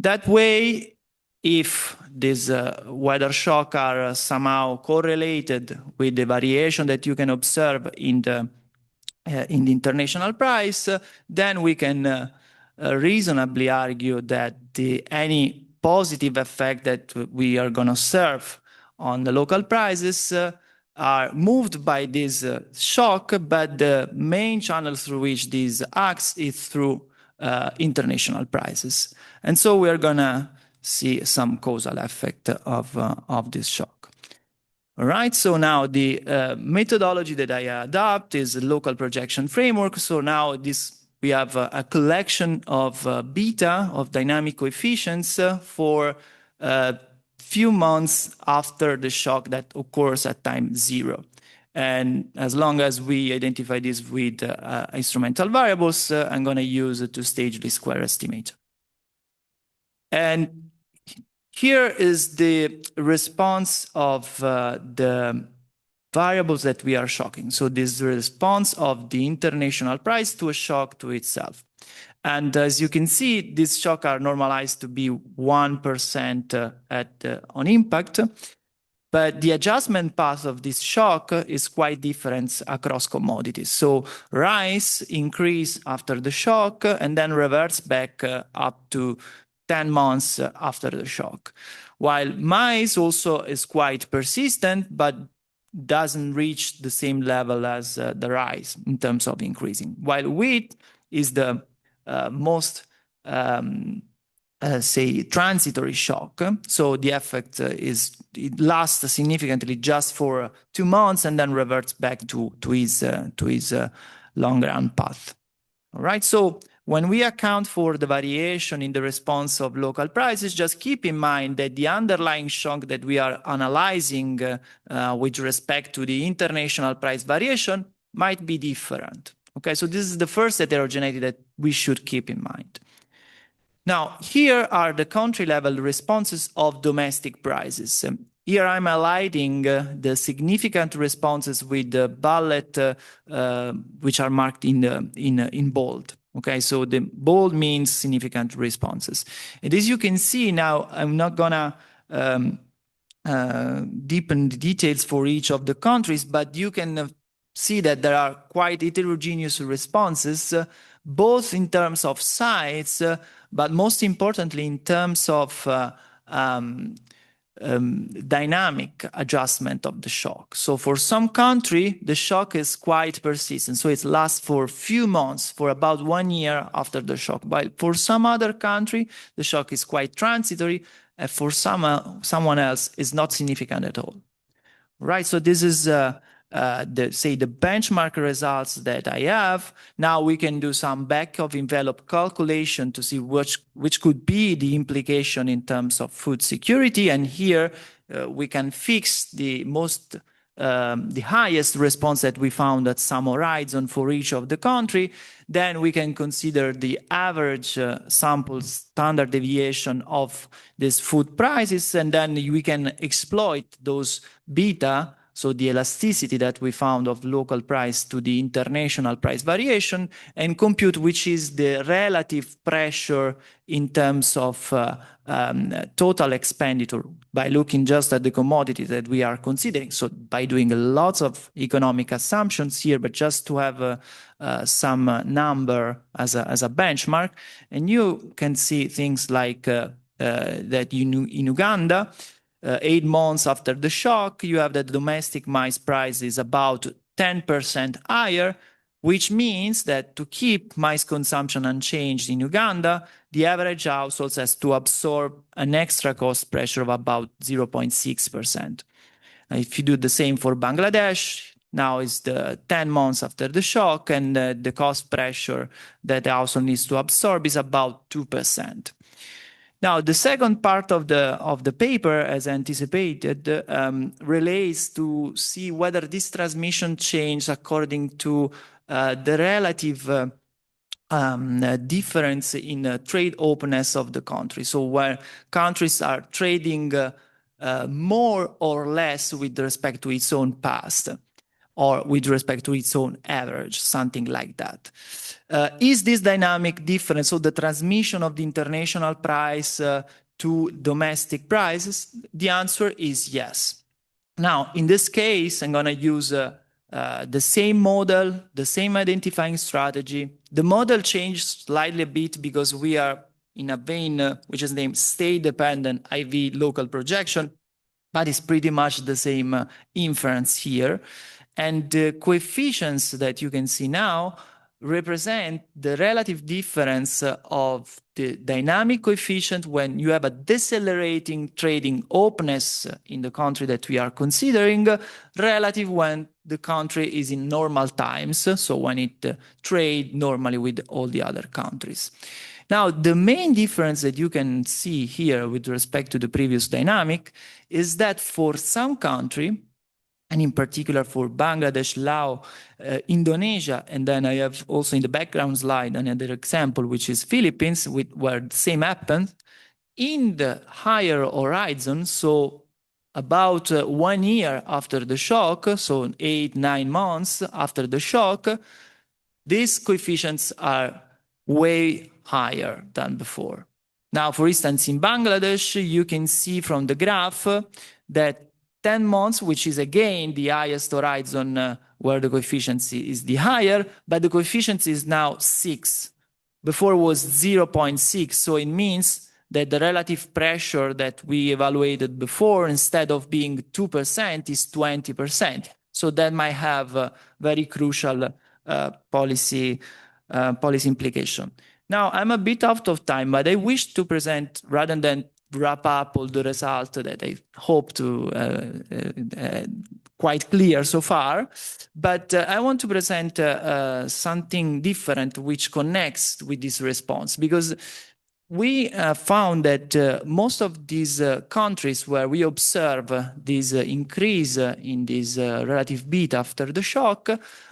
that way, if these weather shocks are somehow correlated with the variation that you can observe in the international price, then we can reasonably argue that any positive effect that we are going to observe on the local prices are moved by this shock, but the main channel through which this acts is through international prices. And so we are going to see some causal effect of this shock. All right, so now the methodology that I adopt is a local projection framework. So now we have a collection of beta, of dynamic coefficients for a few months after the shock that occurs at time 0. And as long as we identify this with instrumental variables, I'm going to use it to stage least square estimate. And here is the response of the variables that we are shocking. So this is the response of the international price to a shock to itself. And as you can see, these shocks are normalized to be 1% on impact. But the adjustment path of this shock is quite different across commodities. So rice increase after the shock and then reverts back up to 10 months after the shock. While maize also is quite persistent, but doesn't reach the same level as the rice in terms of increasing. While wheat is the most say, transitory shock. So the effect it lasts significantly just for 2 months and then reverts back to his long run path. All right. So when we account for the variation in the response of local prices, just keep in mind that the underlying shock that we are analyzing with respect to the international price variation might be different. Okay, so this is the first heterogeneity that we should keep in mind. Now, here are the country-level responses of domestic prices. Here I'm highlighting the significant responses with the bullet, which are marked in bold. Okay, so the bold means significant responses. And as you can see now, I'm not gonna deepen the details for each of the countries, but you can see that there are quite heterogeneous responses, both in terms of size, but most importantly in terms of dynamic adjustment of the shock. So for some country, the shock is quite persistent. So it lasts for a few months, for about 1 year after the shock. While for some other country, the shock is quite transitory, and for someone else, is not significant at all. Right, so this is the benchmark results that I have. Now we can do some back of envelope calculation to see which could be the implication in terms of food security. And here we can fix the highest response that we found at some horizon for each of the country. Then we can consider the average sample standard deviation of these food prices, and then we can exploit those beta, so the elasticity that we found of local price to the international price variation, and compute which is the relative pressure in terms of total expenditure by looking just at the commodity that we are considering. So by doing lots of economic assumptions here, but just to have some number as a benchmark, and you can see things like that in Uganda, 8 months after the shock, you have that the domestic maize price is about 10% higher, which means that to keep maize consumption unchanged in Uganda, the average household has to absorb an extra cost pressure of about 0.6%. If you do the same for Bangladesh, now it's the 10 months after the shock, and the cost pressure that the household needs to absorb is about 2%. Now, the second part of the paper, as anticipated, relates to see whether this transmission changes according to the relative difference in trade openness of the country. So where countries are trading more or less with respect to its own past, or with respect to its own average, something like that. Is this dynamic different? So the transmission of the international price to domestic prices? The answer is yes. Now, in this case, I'm going to use the same model, the same identifying strategy. The model changed slightly a bit because we are in a vein which is named state-dependent IV local projection, but it's pretty much the same inference here. And the coefficients that you can see now represent the relative difference of the dynamic coefficient when you have a decelerating trading openness in the country that we are considering, relative when the country is in normal times, so when it trades normally with all the other countries. Now, the main difference that you can see here with respect to the previous dynamic is that for some country, and in particular for Bangladesh, Laos, Indonesia, and then I have also in the background slide another example, which is Philippines, where the same happened. In the higher horizon, so about 1 year after the shock, so 8-9 months after the shock, these coefficients are way higher than before. Now, for instance, in Bangladesh, you can see from the graph that 10 months, which is again the highest horizon where the coefficient is the higher, but the coefficient is now 6. Before it was 0.6, so it means that the relative pressure that we evaluated before, instead of being 2%, is 20%. So that might have a very crucial policy implication. Now, I'm a bit out of time, but I wish to present, rather than wrap up all the results that I hope to quite clear so far, but I want to present something different which connects with this response, because we found that most of these countries where we observe this increase in this relative beta after the shock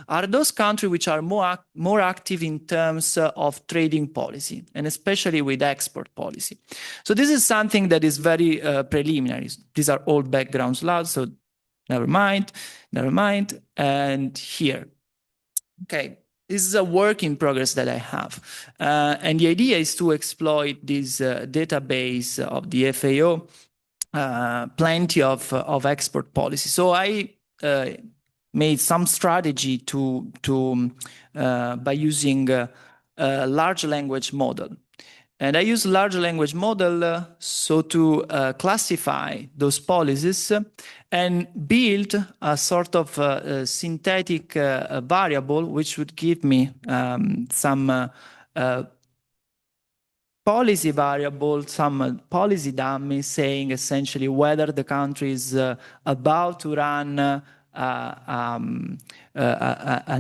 are those countries which are more active in terms of trading policy, and especially with export policy. So this is something that is very preliminary. These are all background slides, so never mind. And here, okay. This is a work in progress that I have. And the idea is to exploit this database of the FAO, plenty of export policy. So I made some strategy by using a large language model. And I use large language model so to classify those policies and build a sort of synthetic variable which would give me some policy variable, some policy dummy saying essentially whether the country is about to run an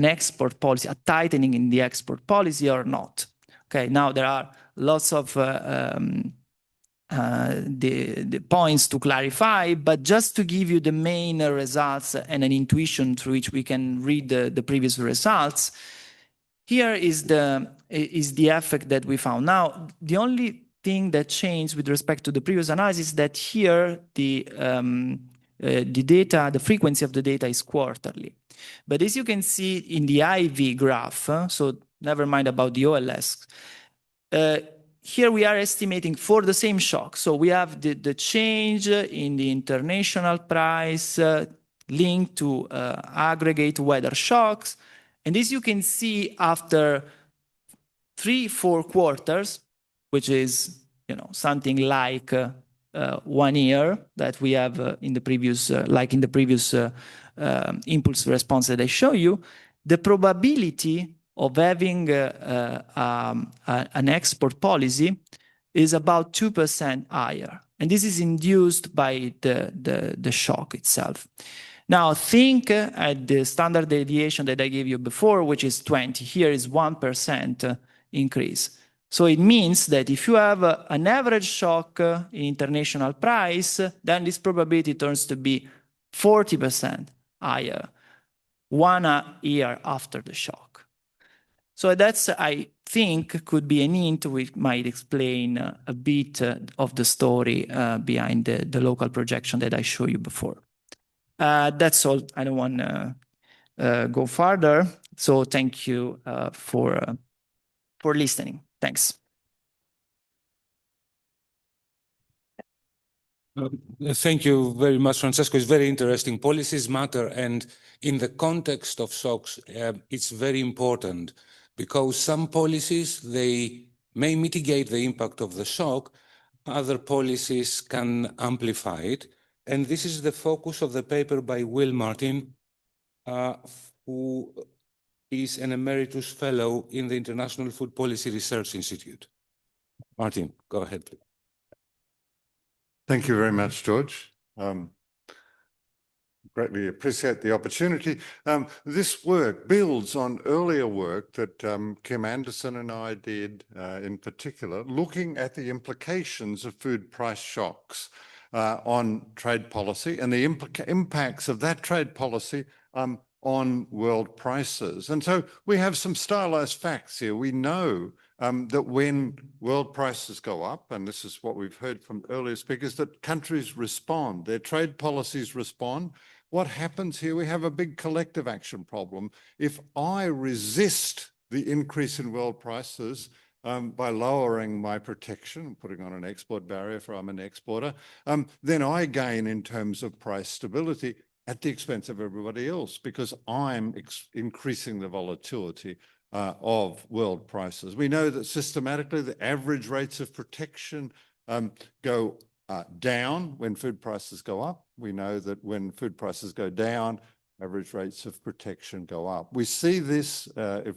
export policy, a tightening in the export policy or not. Okay, now there are lots of the points to clarify, but just to give you the main results and an intuition through which we can read the previous results, here is the effect that we found. Now, the only thing that changed with respect to the previous analysis is that here the data, the frequency of the data is quarterly. But as you can see in the IV graph, so never mind about the OLS, here we are estimating for the same shock. So we have the change in the international price linked to aggregate weather shocks. And as you can see, after 3-4 quarters, which is something like 1 year that we have in the previous, impulse response that I show you, the probability of having an export policy is about 2% higher. And this is induced by the shock itself. Now think at the standard deviation that I gave you before, which is 20. Here is 1% increase. So it means that if you have an average shock in international price, then this probability turns to be 40% higher 1 year after the shock. So that's, I think, could be an hint which might explain a bit of the story behind the local projection that I showed you before. That's all. I don't want to go further. So thank you for listening. Thanks. Thank you very much, Francesco. It's very interesting. Policies matter, and in the context of shocks, it's very important because some policies, they may mitigate the impact of the shock. Other policies can amplify it. And this is the focus of the paper by Will Martin, who is an emeritus fellow in the International Food Policy Research Institute. Martin, go ahead, please. Thank you very much, George. Greatly appreciate the opportunity. This work builds on earlier work that Kim Anderson and I did in particular, looking at the implications of food price shocks on trade policy and the impacts of that trade policy on world prices. And so we have some stylized facts here. We know that when world prices go up, and this is what we've heard from earlier speakers, that countries respond, their trade policies respond. What happens here? We have a big collective action problem. If I resist the increase in world prices by lowering my protection, putting on an export barrier if I'm an exporter, then I gain in terms of price stability at the expense of everybody else because I'm increasing the volatility of world prices. We know that systematically the average rates of protection go down when food prices go up. We know that when food prices go down, average rates of protection go up. We see this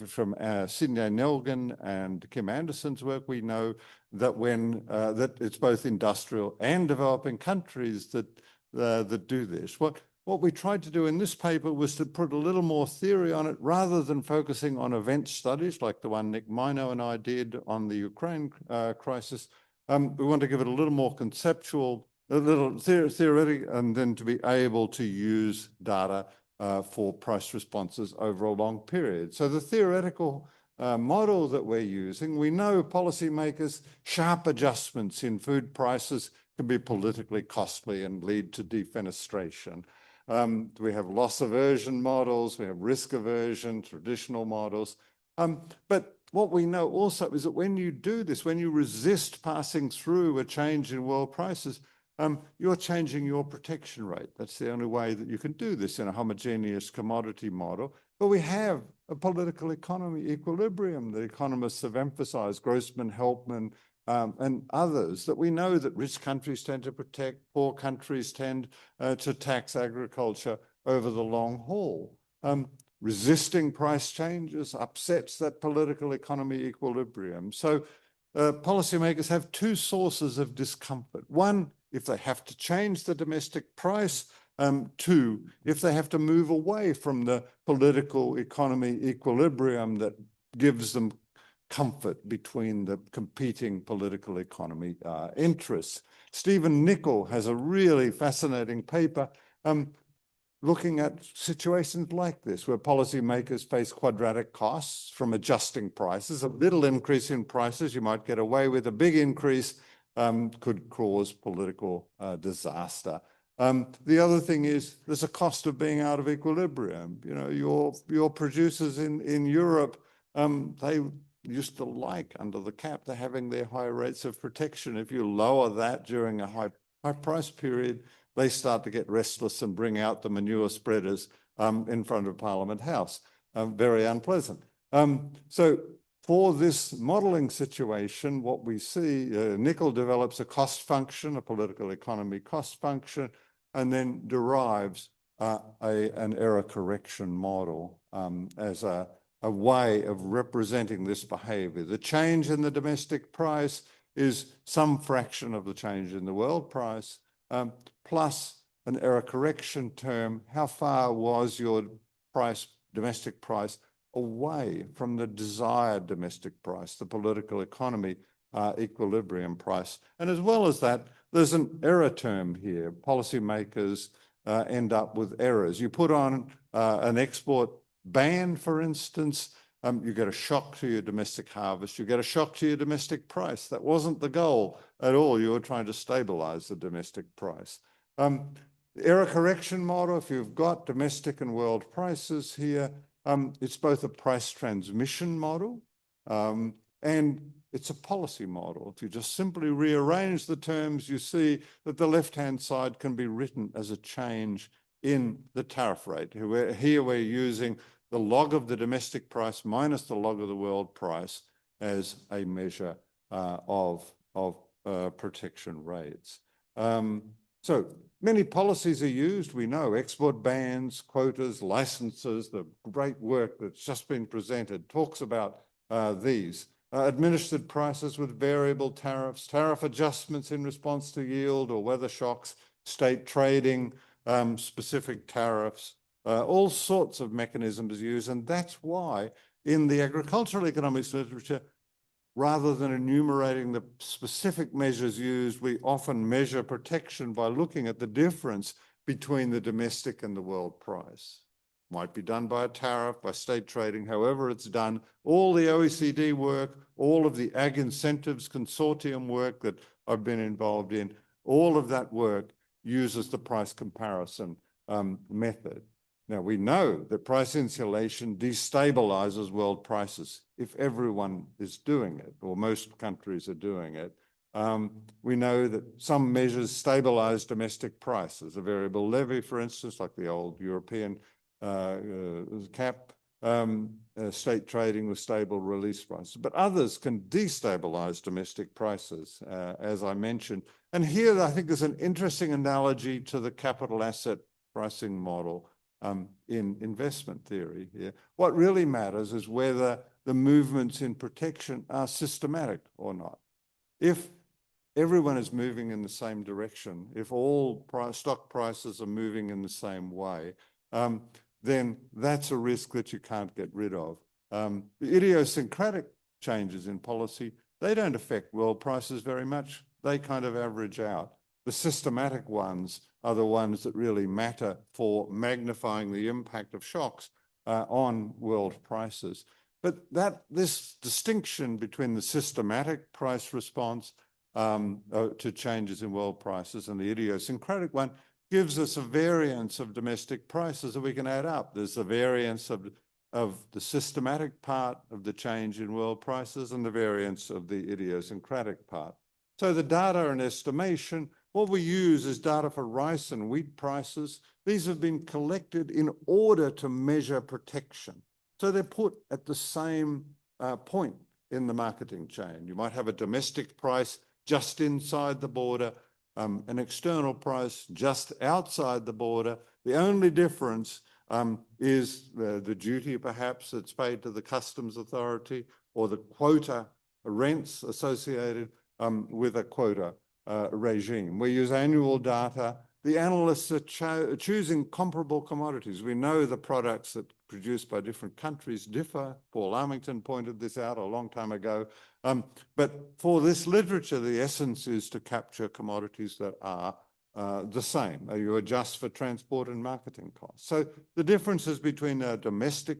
from Sidney Nelgan and Kim Anderson's work. We know that that it's both industrial and developing countries that do this. What we tried to do in this paper was to put a little more theory on it rather than focusing on event studies like the one Nick Mino and I did on the Ukraine crisis. We want to give it a little more conceptual, a little theoretic, and then to be able to use data for price responses over a long period. So the theoretical model that we're using, we know policymakers' sharp adjustments in food prices can be politically costly and lead to defenestration. We have loss aversion models, we have risk aversion, traditional models. But what we know also is that when you do this, when you resist passing through a change in world prices, you're changing your protection rate. That's the only way that you can do this in a homogeneous commodity model. But we have a political economy equilibrium that economists have emphasized, Grossman, Helpman, and others, that we know that rich countries tend to protect, poor countries tend to tax agriculture over the long haul. Resisting price changes upsets that political economy equilibrium. So policymakers have two sources of discomfort. One, if they have to change the domestic price. Two, if they have to move away from the political economy equilibrium that gives them comfort between the competing political economy interests. Stephen Nicol has a really fascinating paper looking at situations like this, where policymakers face quadratic costs from adjusting prices. A little increase in prices you might get away with, a big increase could cause political disaster. The other thing is there's a cost of being out of equilibrium. You know, your producers in Europe, they used to like under the cap, they're having their high rates of protection. If you lower that during a high price period, they start to get restless and bring out the manure spreaders in front of Parliament House. Very unpleasant. So for this modeling situation, what we see, Nicol develops a cost function, a political economy cost function, and then derives an error correction model as a way of representing this behavior. The change in the domestic price is some fraction of the change in the world price, plus an error correction term. How far was your domestic price away from the desired domestic price, the political economy equilibrium price? And as well as that, there's an error term here. Policymakers end up with errors. You put on an export ban, for instance, you get a shock to your domestic harvest, you get a shock to your domestic price. That wasn't the goal at all. You were trying to stabilize the domestic price. The error correction model, if you've got domestic and world prices here, it's both a price transmission model and it's a policy model. If you just simply rearrange the terms, you see that the left-hand side can be written as a change in the tariff rate. Here we're using the log of the domestic price minus the log of the world price as a measure of protection rates. So many policies are used. We know export bans, quotas, licenses. The great work that's just been presented talks about these. Administered prices with variable tariffs, tariff adjustments in response to yield or weather shocks, state trading, specific tariffs, all sorts of mechanisms used. And that's why in the agricultural economics literature, rather than enumerating the specific measures used, we often measure protection by looking at the difference between the domestic and the world price. Might be done by a tariff, by state trading, however it's done. All the OECD work, all of the ag incentives consortium work that I've been involved in, all of that work uses the price comparison method. Now, we know that price insulation destabilizes world prices if everyone is doing it, or most countries are doing it. We know that some measures stabilize domestic prices. A variable levy, for instance, like the old European cap, state trading with stable release prices. But others can destabilize domestic prices, as I mentioned. And here, I think there's an interesting analogy to the capital asset pricing model in investment theory here. What really matters is whether the movements in protection are systematic or not. If everyone is moving in the same direction, if all stock prices are moving in the same way, then that's a risk that you can't get rid of. The idiosyncratic changes in policy, they don't affect world prices very much. They kind of average out. The systematic ones are the ones that really matter for magnifying the impact of shocks on world prices. But this distinction between the systematic price response to changes in world prices and the idiosyncratic one gives us a variance of domestic prices that we can add up. There's the variance of the systematic part of the change in world prices and the variance of the idiosyncratic part. So the data and estimation, what we use is data for rice and wheat prices. These have been collected in order to measure protection. So they're put at the same point in the marketing chain. You might have a domestic price just inside the border, an external price just outside the border. The only difference is the duty perhaps that's paid to the customs authority or the quota rents associated with a quota regime. We use annual data. The analysts are choosing comparable commodities. We know the products that are produced by different countries differ. Paul Armington pointed this out a long time ago. But for this literature, the essence is to capture commodities that are the same. You adjust for transport and marketing costs. So the differences between a domestic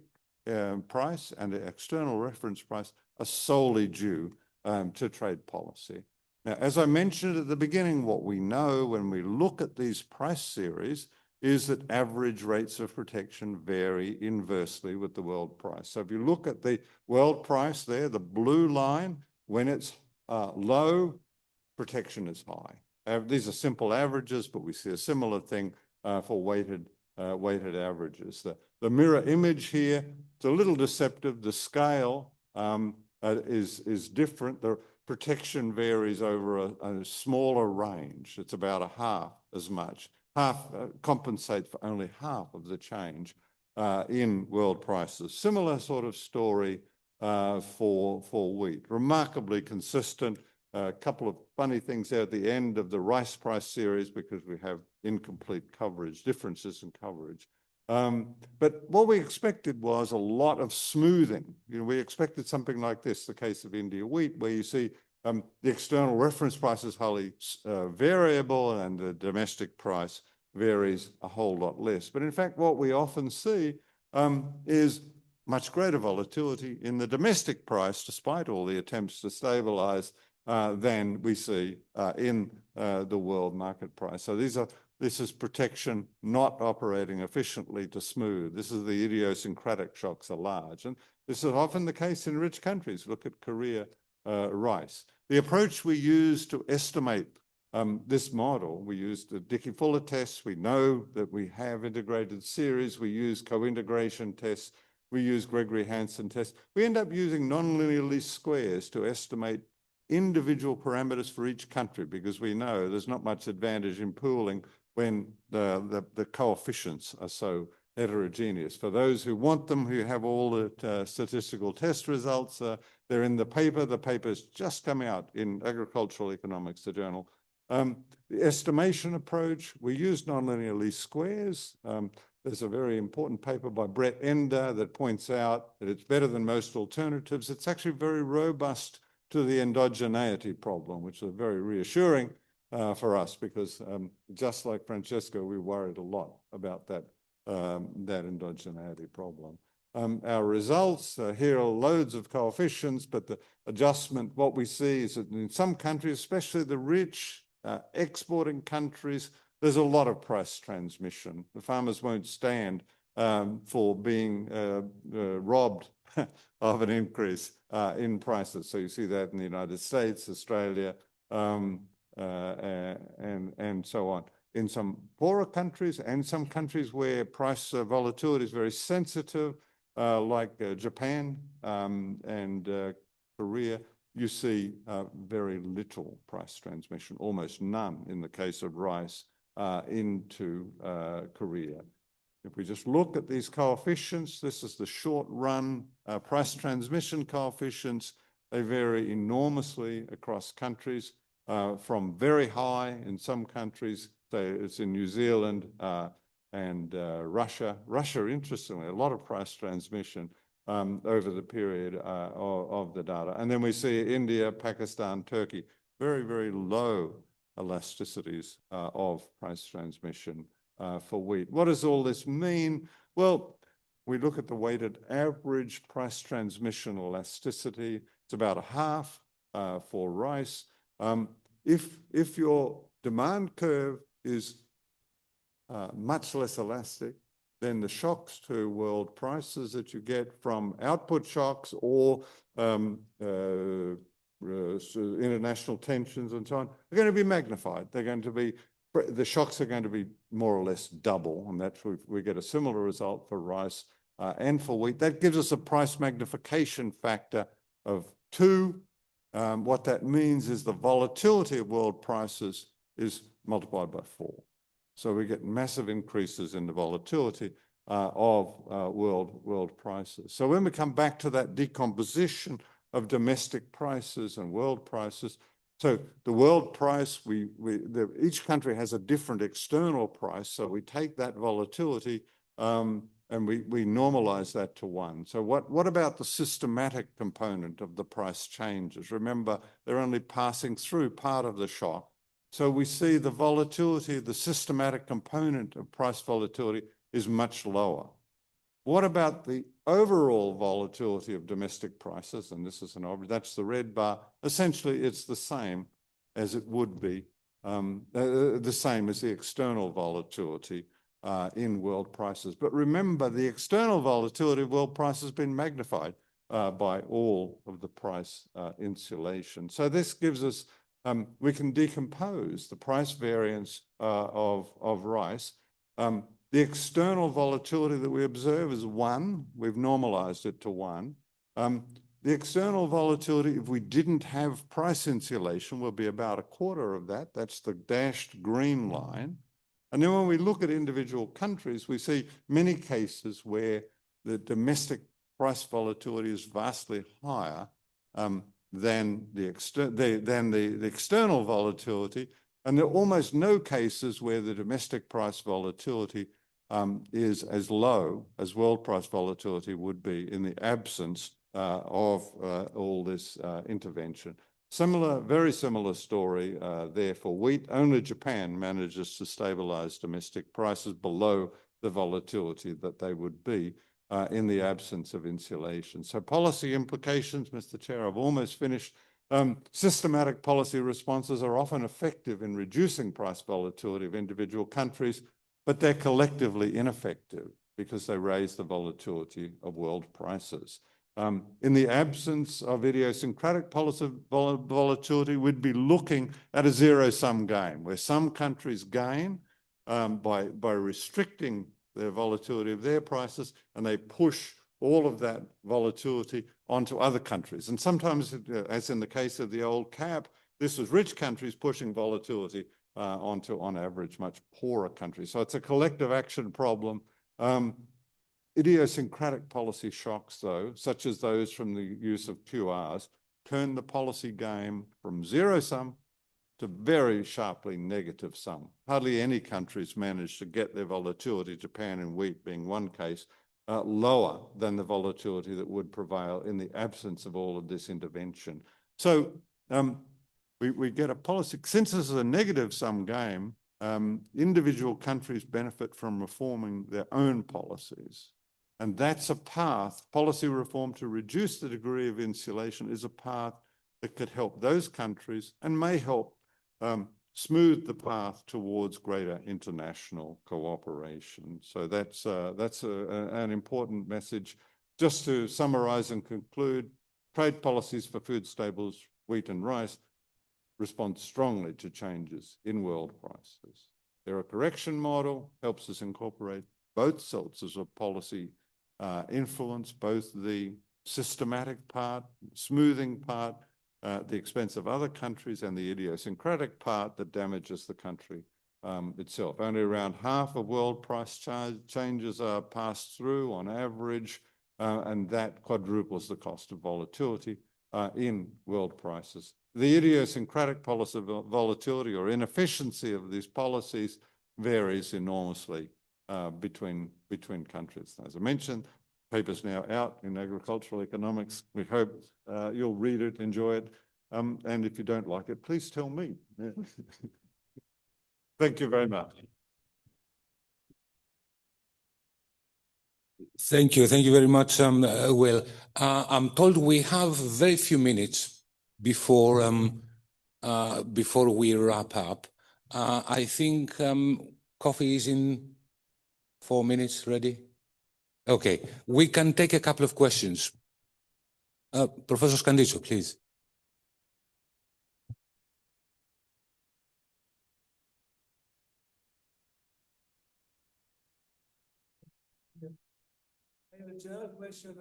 price and an external reference price are solely due to trade policy. Now, as I mentioned at the beginning, what we know when we look at these price series is that average rates of protection vary inversely with the world price. So if you look at the world price there, the blue line, when it's low, protection is high. These are simple averages, but we see a similar thing for weighted averages. The mirror image here, it's a little deceptive. The scale is different. The protection varies over a smaller range. It's about a half as much. Half compensates for only half of the change in world prices. Similar sort of story for wheat. Remarkably consistent. A couple of funny things there at the end of the rice price series because we have incomplete coverage, differences in coverage. But what we expected was a lot of smoothing. You know, we expected something like this, the case of India wheat, where you see the external reference price is highly variable and the domestic price varies a whole lot less. But in fact, what we often see is much greater volatility in the domestic price, despite all the attempts to stabilize, than we see in the world market price. So this is protection not operating efficiently to smooth. This is the idiosyncratic shocks are large. And this is often the case in rich countries. Look at Korea rice. The approach we use to estimate this model, we use the Dickey-Fuller tests. We know that we have integrated series. We use co-integration tests. We use Gregory-Hansen tests. We end up using nonlinear least squares to estimate individual parameters for each country because we know there's not much advantage in pooling when the coefficients are so heterogeneous. For those who want them, who have all the statistical test results, they're in the paper. The paper's just come out in Agricultural Economics, the journal. The estimation approach, we use nonlinear least squares. There's a very important paper by Brett Ender that points out that it's better than most alternatives. It's actually very robust to the endogeneity problem, which is very reassuring for us because just like Francesco, we worried a lot about that endogeneity problem. Our results, here are loads of coefficients, but the adjustment, what we see is that in some countries, especially the rich exporting countries, there's a lot of price transmission. The farmers won't stand for being robbed of an increase in prices. So you see that in the United States, Australia, and so on. In some poorer countries and some countries where price volatility is very sensitive, like Japan and Korea, you see very little price transmission, almost none in the case of rice into Korea. If we just look at these coefficients, this is the short run price transmission coefficients. They vary enormously across countries, from very high in some countries, say it's in New Zealand and Russia. Russia, interestingly, a lot of price transmission over the period of the data. And then we see India, Pakistan, Turkey, very, very low elasticities of price transmission for wheat. What does all this mean? Well, we look at the weighted average price transmission elasticity. It's about a half for rice. If your demand curve is much less elastic, then the shocks to world prices that you get from output shocks or international tensions and so on are going to be magnified. They're going to be, the shocks are going to be more or less double, and that's we get a similar result for rice and for wheat. That gives us a price magnification factor of 2. What that means is the volatility of world prices is multiplied by 4. So we get massive increases in the volatility of world prices. So when we come back to that decomposition of domestic prices and world prices, so the world price, each country has a different external price, so we take that volatility and we normalize that to 1. So what about the systematic component of the price changes? Remember, they're only passing through part of the shock. So we see the volatility, the systematic component of price volatility is much lower. What about the overall volatility of domestic prices? And this is an obvious, that's the red bar. Essentially, it's the same as it would be, the same as the external volatility in world prices. But remember, the external volatility of world prices has been magnified by all of the price insulation. So this gives us, we can decompose the price variance of rice. The external volatility that we observe is 1. We've normalized it to 1. The external volatility, if we didn't have price insulation, will be about a quarter of that. That's the dashed green line. And then when we look at individual countries, we see many cases where the domestic price volatility is vastly higher than the external volatility. And there are almost no cases where the domestic price volatility is as low as world price volatility would be in the absence of all this intervention. Very similar story there for wheat. Only Japan manages to stabilize domestic prices below the volatility that they would be in the absence of insulation. So policy implications, Mr. Chair, I've almost finished. Systematic policy responses are often effective in reducing price volatility of individual countries, but they're collectively ineffective because they raise the volatility of world prices. In the absence of idiosyncratic policy volatility, we'd be looking at a zero-sum game where some countries gain by restricting the volatility of their prices, and they push all of that volatility onto other countries. And sometimes, as in the case of the old cap, this was rich countries pushing volatility onto, on average, much poorer countries. So it's a collective action problem. Idiosyncratic policy shocks, though, such as those from the use of QRs, turn the policy game from zero-sum to very sharply negative sum. Hardly any countries manage to get their volatility, Japan and wheat being one case, lower than the volatility that would prevail in the absence of all of this intervention. So we get a policy, since this is a negative sum game, individual countries benefit from reforming their own policies. And that's a path, policy reform to reduce the degree of insulation is a path that could help those countries and may help smooth the path towards greater international cooperation. So that's an important message. Just to summarize and conclude, trade policies for food staples, wheat and rice, respond strongly to changes in world prices. Their correction model helps us incorporate both sorts of policy influence, both the systematic part, smoothing part, the expense of other countries, and the idiosyncratic part that damages the country itself. Only around half of world price changes are passed through on average, and that quadruples the cost of volatility in world prices. The idiosyncratic policy volatility or inefficiency of these policies varies enormously between countries. As I mentioned, the paper's now out in agricultural economics. We hope you'll read it, enjoy it, and if you don't like it, please tell me. Thank you very much. Thank you very much, Will. I'm told we have very few minutes before we wrap up. I think coffee is in 4 minutes ready. Okay, we can take a couple of questions. Professor Scandicio, please. I have a general question.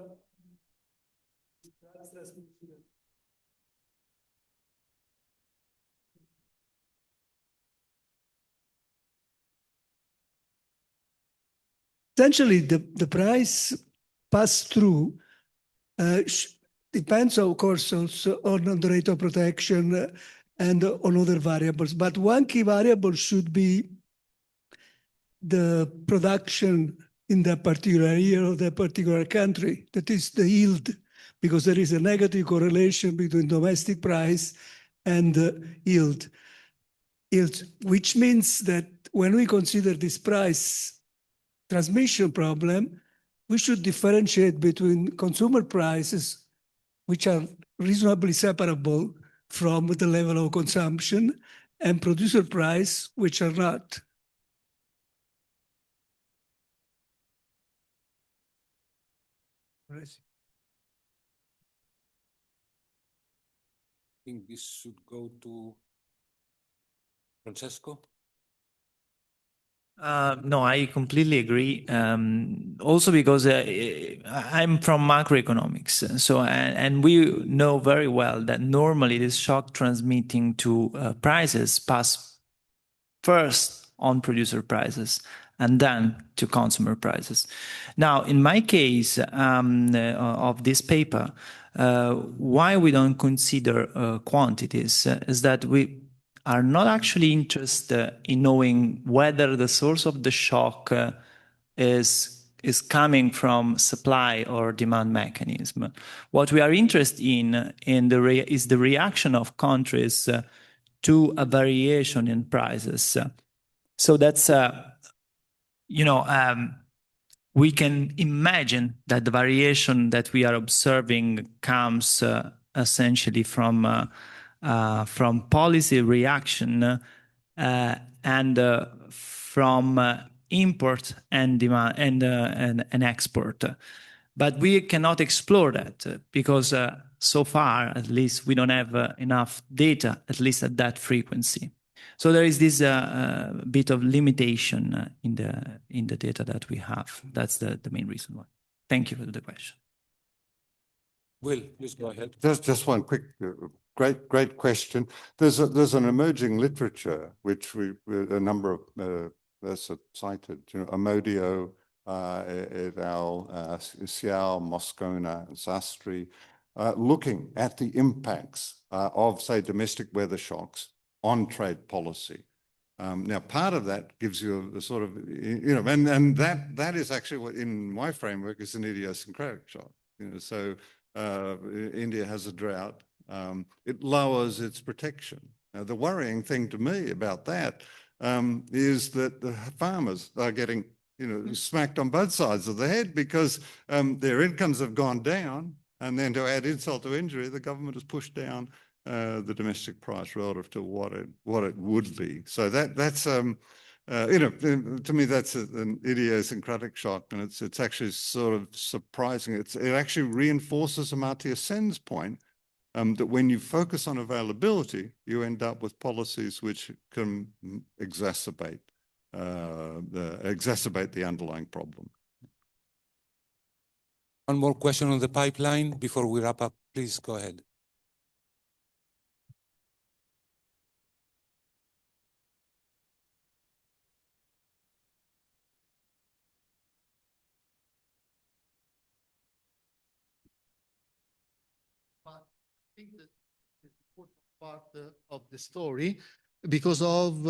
Essentially, the price pass-through depends, of course, also on the rate of protection and on other variables. But one key variable should be the production in that particular year or that particular country, that is the yield, because there is a negative correlation between domestic price and yield, which means that when we consider this price transmission problem, we should differentiate between consumer prices, which are reasonably separable from the level of consumption, and producer price, which are not. I think this should go to Francesco. No, I completely agree. Also because I'm from macroeconomics, so and we know very well that normally this shock transmitting to prices pass first on producer prices and then to consumer prices. Now, in my case of this paper, why we don't consider quantities is that we are not actually interested in knowing whether the source of the shock is coming from supply or demand mechanism. What we are interested in is the reaction of countries to a variation in prices. So that's, we can imagine that the variation that we are observing comes essentially from policy reaction and from import and demand and export. But we cannot explore that because so far, at least, we don't have enough data, at least at that frequency. So there is this bit of limitation in the data that we have. That's the main reason why. Thank you for the question. Will, please go ahead. Just one quick, great question. There's an emerging literature which a number of us have cited. Amodio et al., Xiao, Moscona, Sastry, looking at the impacts of, say, domestic weather shocks on trade policy. Now, part of that gives you a sort of, and that is actually what, in my framework, is an idiosyncratic shock. So India has a drought. It lowers its protection. Now, the worrying thing to me about that is that the farmers are getting, smacked on both sides of the head because their incomes have gone down, and then to add insult to injury, the government has pushed down the domestic price relative to what it would be. So that's to me that's an idiosyncratic shock, and it's actually sort of surprising. It actually reinforces Amartya Sen's point that when you focus on availability, you end up with policies which can exacerbate the underlying problem. One more question on the pipeline before we wrap up. Please go ahead. think that the important part of the story because of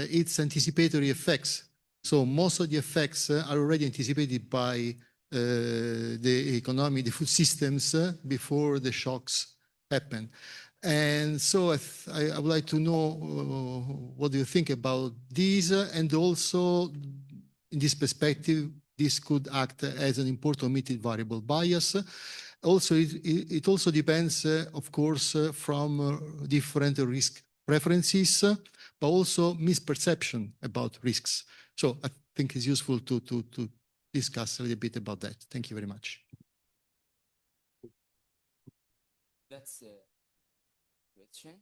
its anticipatory effects. So most of the effects are already anticipated by the economy, the food systems before the shocks happen. And so I would like to know what do you think about these, and also in this perspective, this could act as an important omitted variable bias. Also, it also depends, of course, from different risk preferences, but also misperception about risks. So I think it's useful to discuss a little bit about that. Thank you very much. That's a question.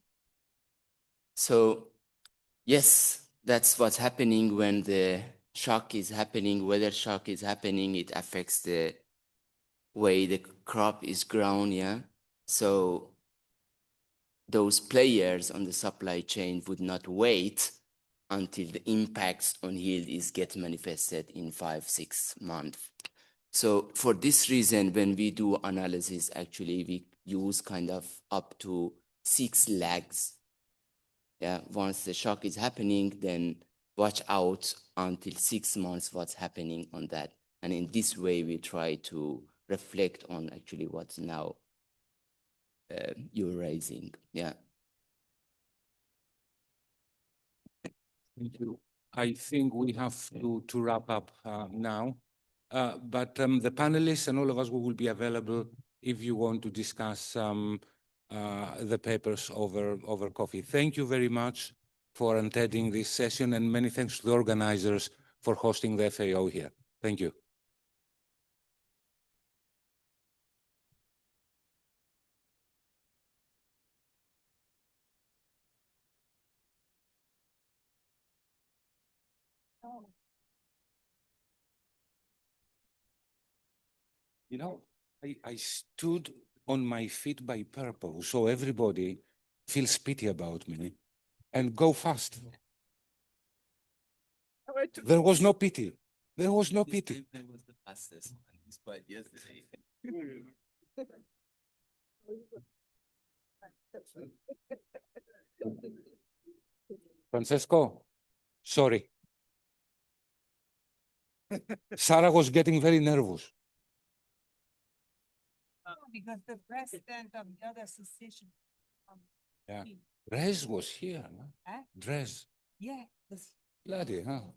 So, yes, that's what's happening when the shock is happening, weather shock is happening, it affects the way the crop is grown, yeah? So those players on the supply chain would not wait until the impacts on yield get manifested in 5-6 months. So for this reason, when we do analysis, actually we use kind of up to 6 lags. Yeah, once the shock is happening, then watch out until 6 months what's happening on that. And in this way, we try to reflect on actually what's now you're raising. Yeah. Thank you. I think we have to wrap up now. But the panelists and all of us will be available if you want to discuss the papers over coffee. Thank you very much for attending this session, and many thanks to the organizers for hosting the FAO here. Thank you. You know, I stood on my feet by purpose, so everybody feels pity about me and go fast. There was no pity. There was no pity. That was the fastest one, despite yesterday. Francesco, sorry. Sarah was getting very nervous. Because the president of the other association. Yeah. Dres was here, no? Huh? Dres. Yeah. Bloody hell.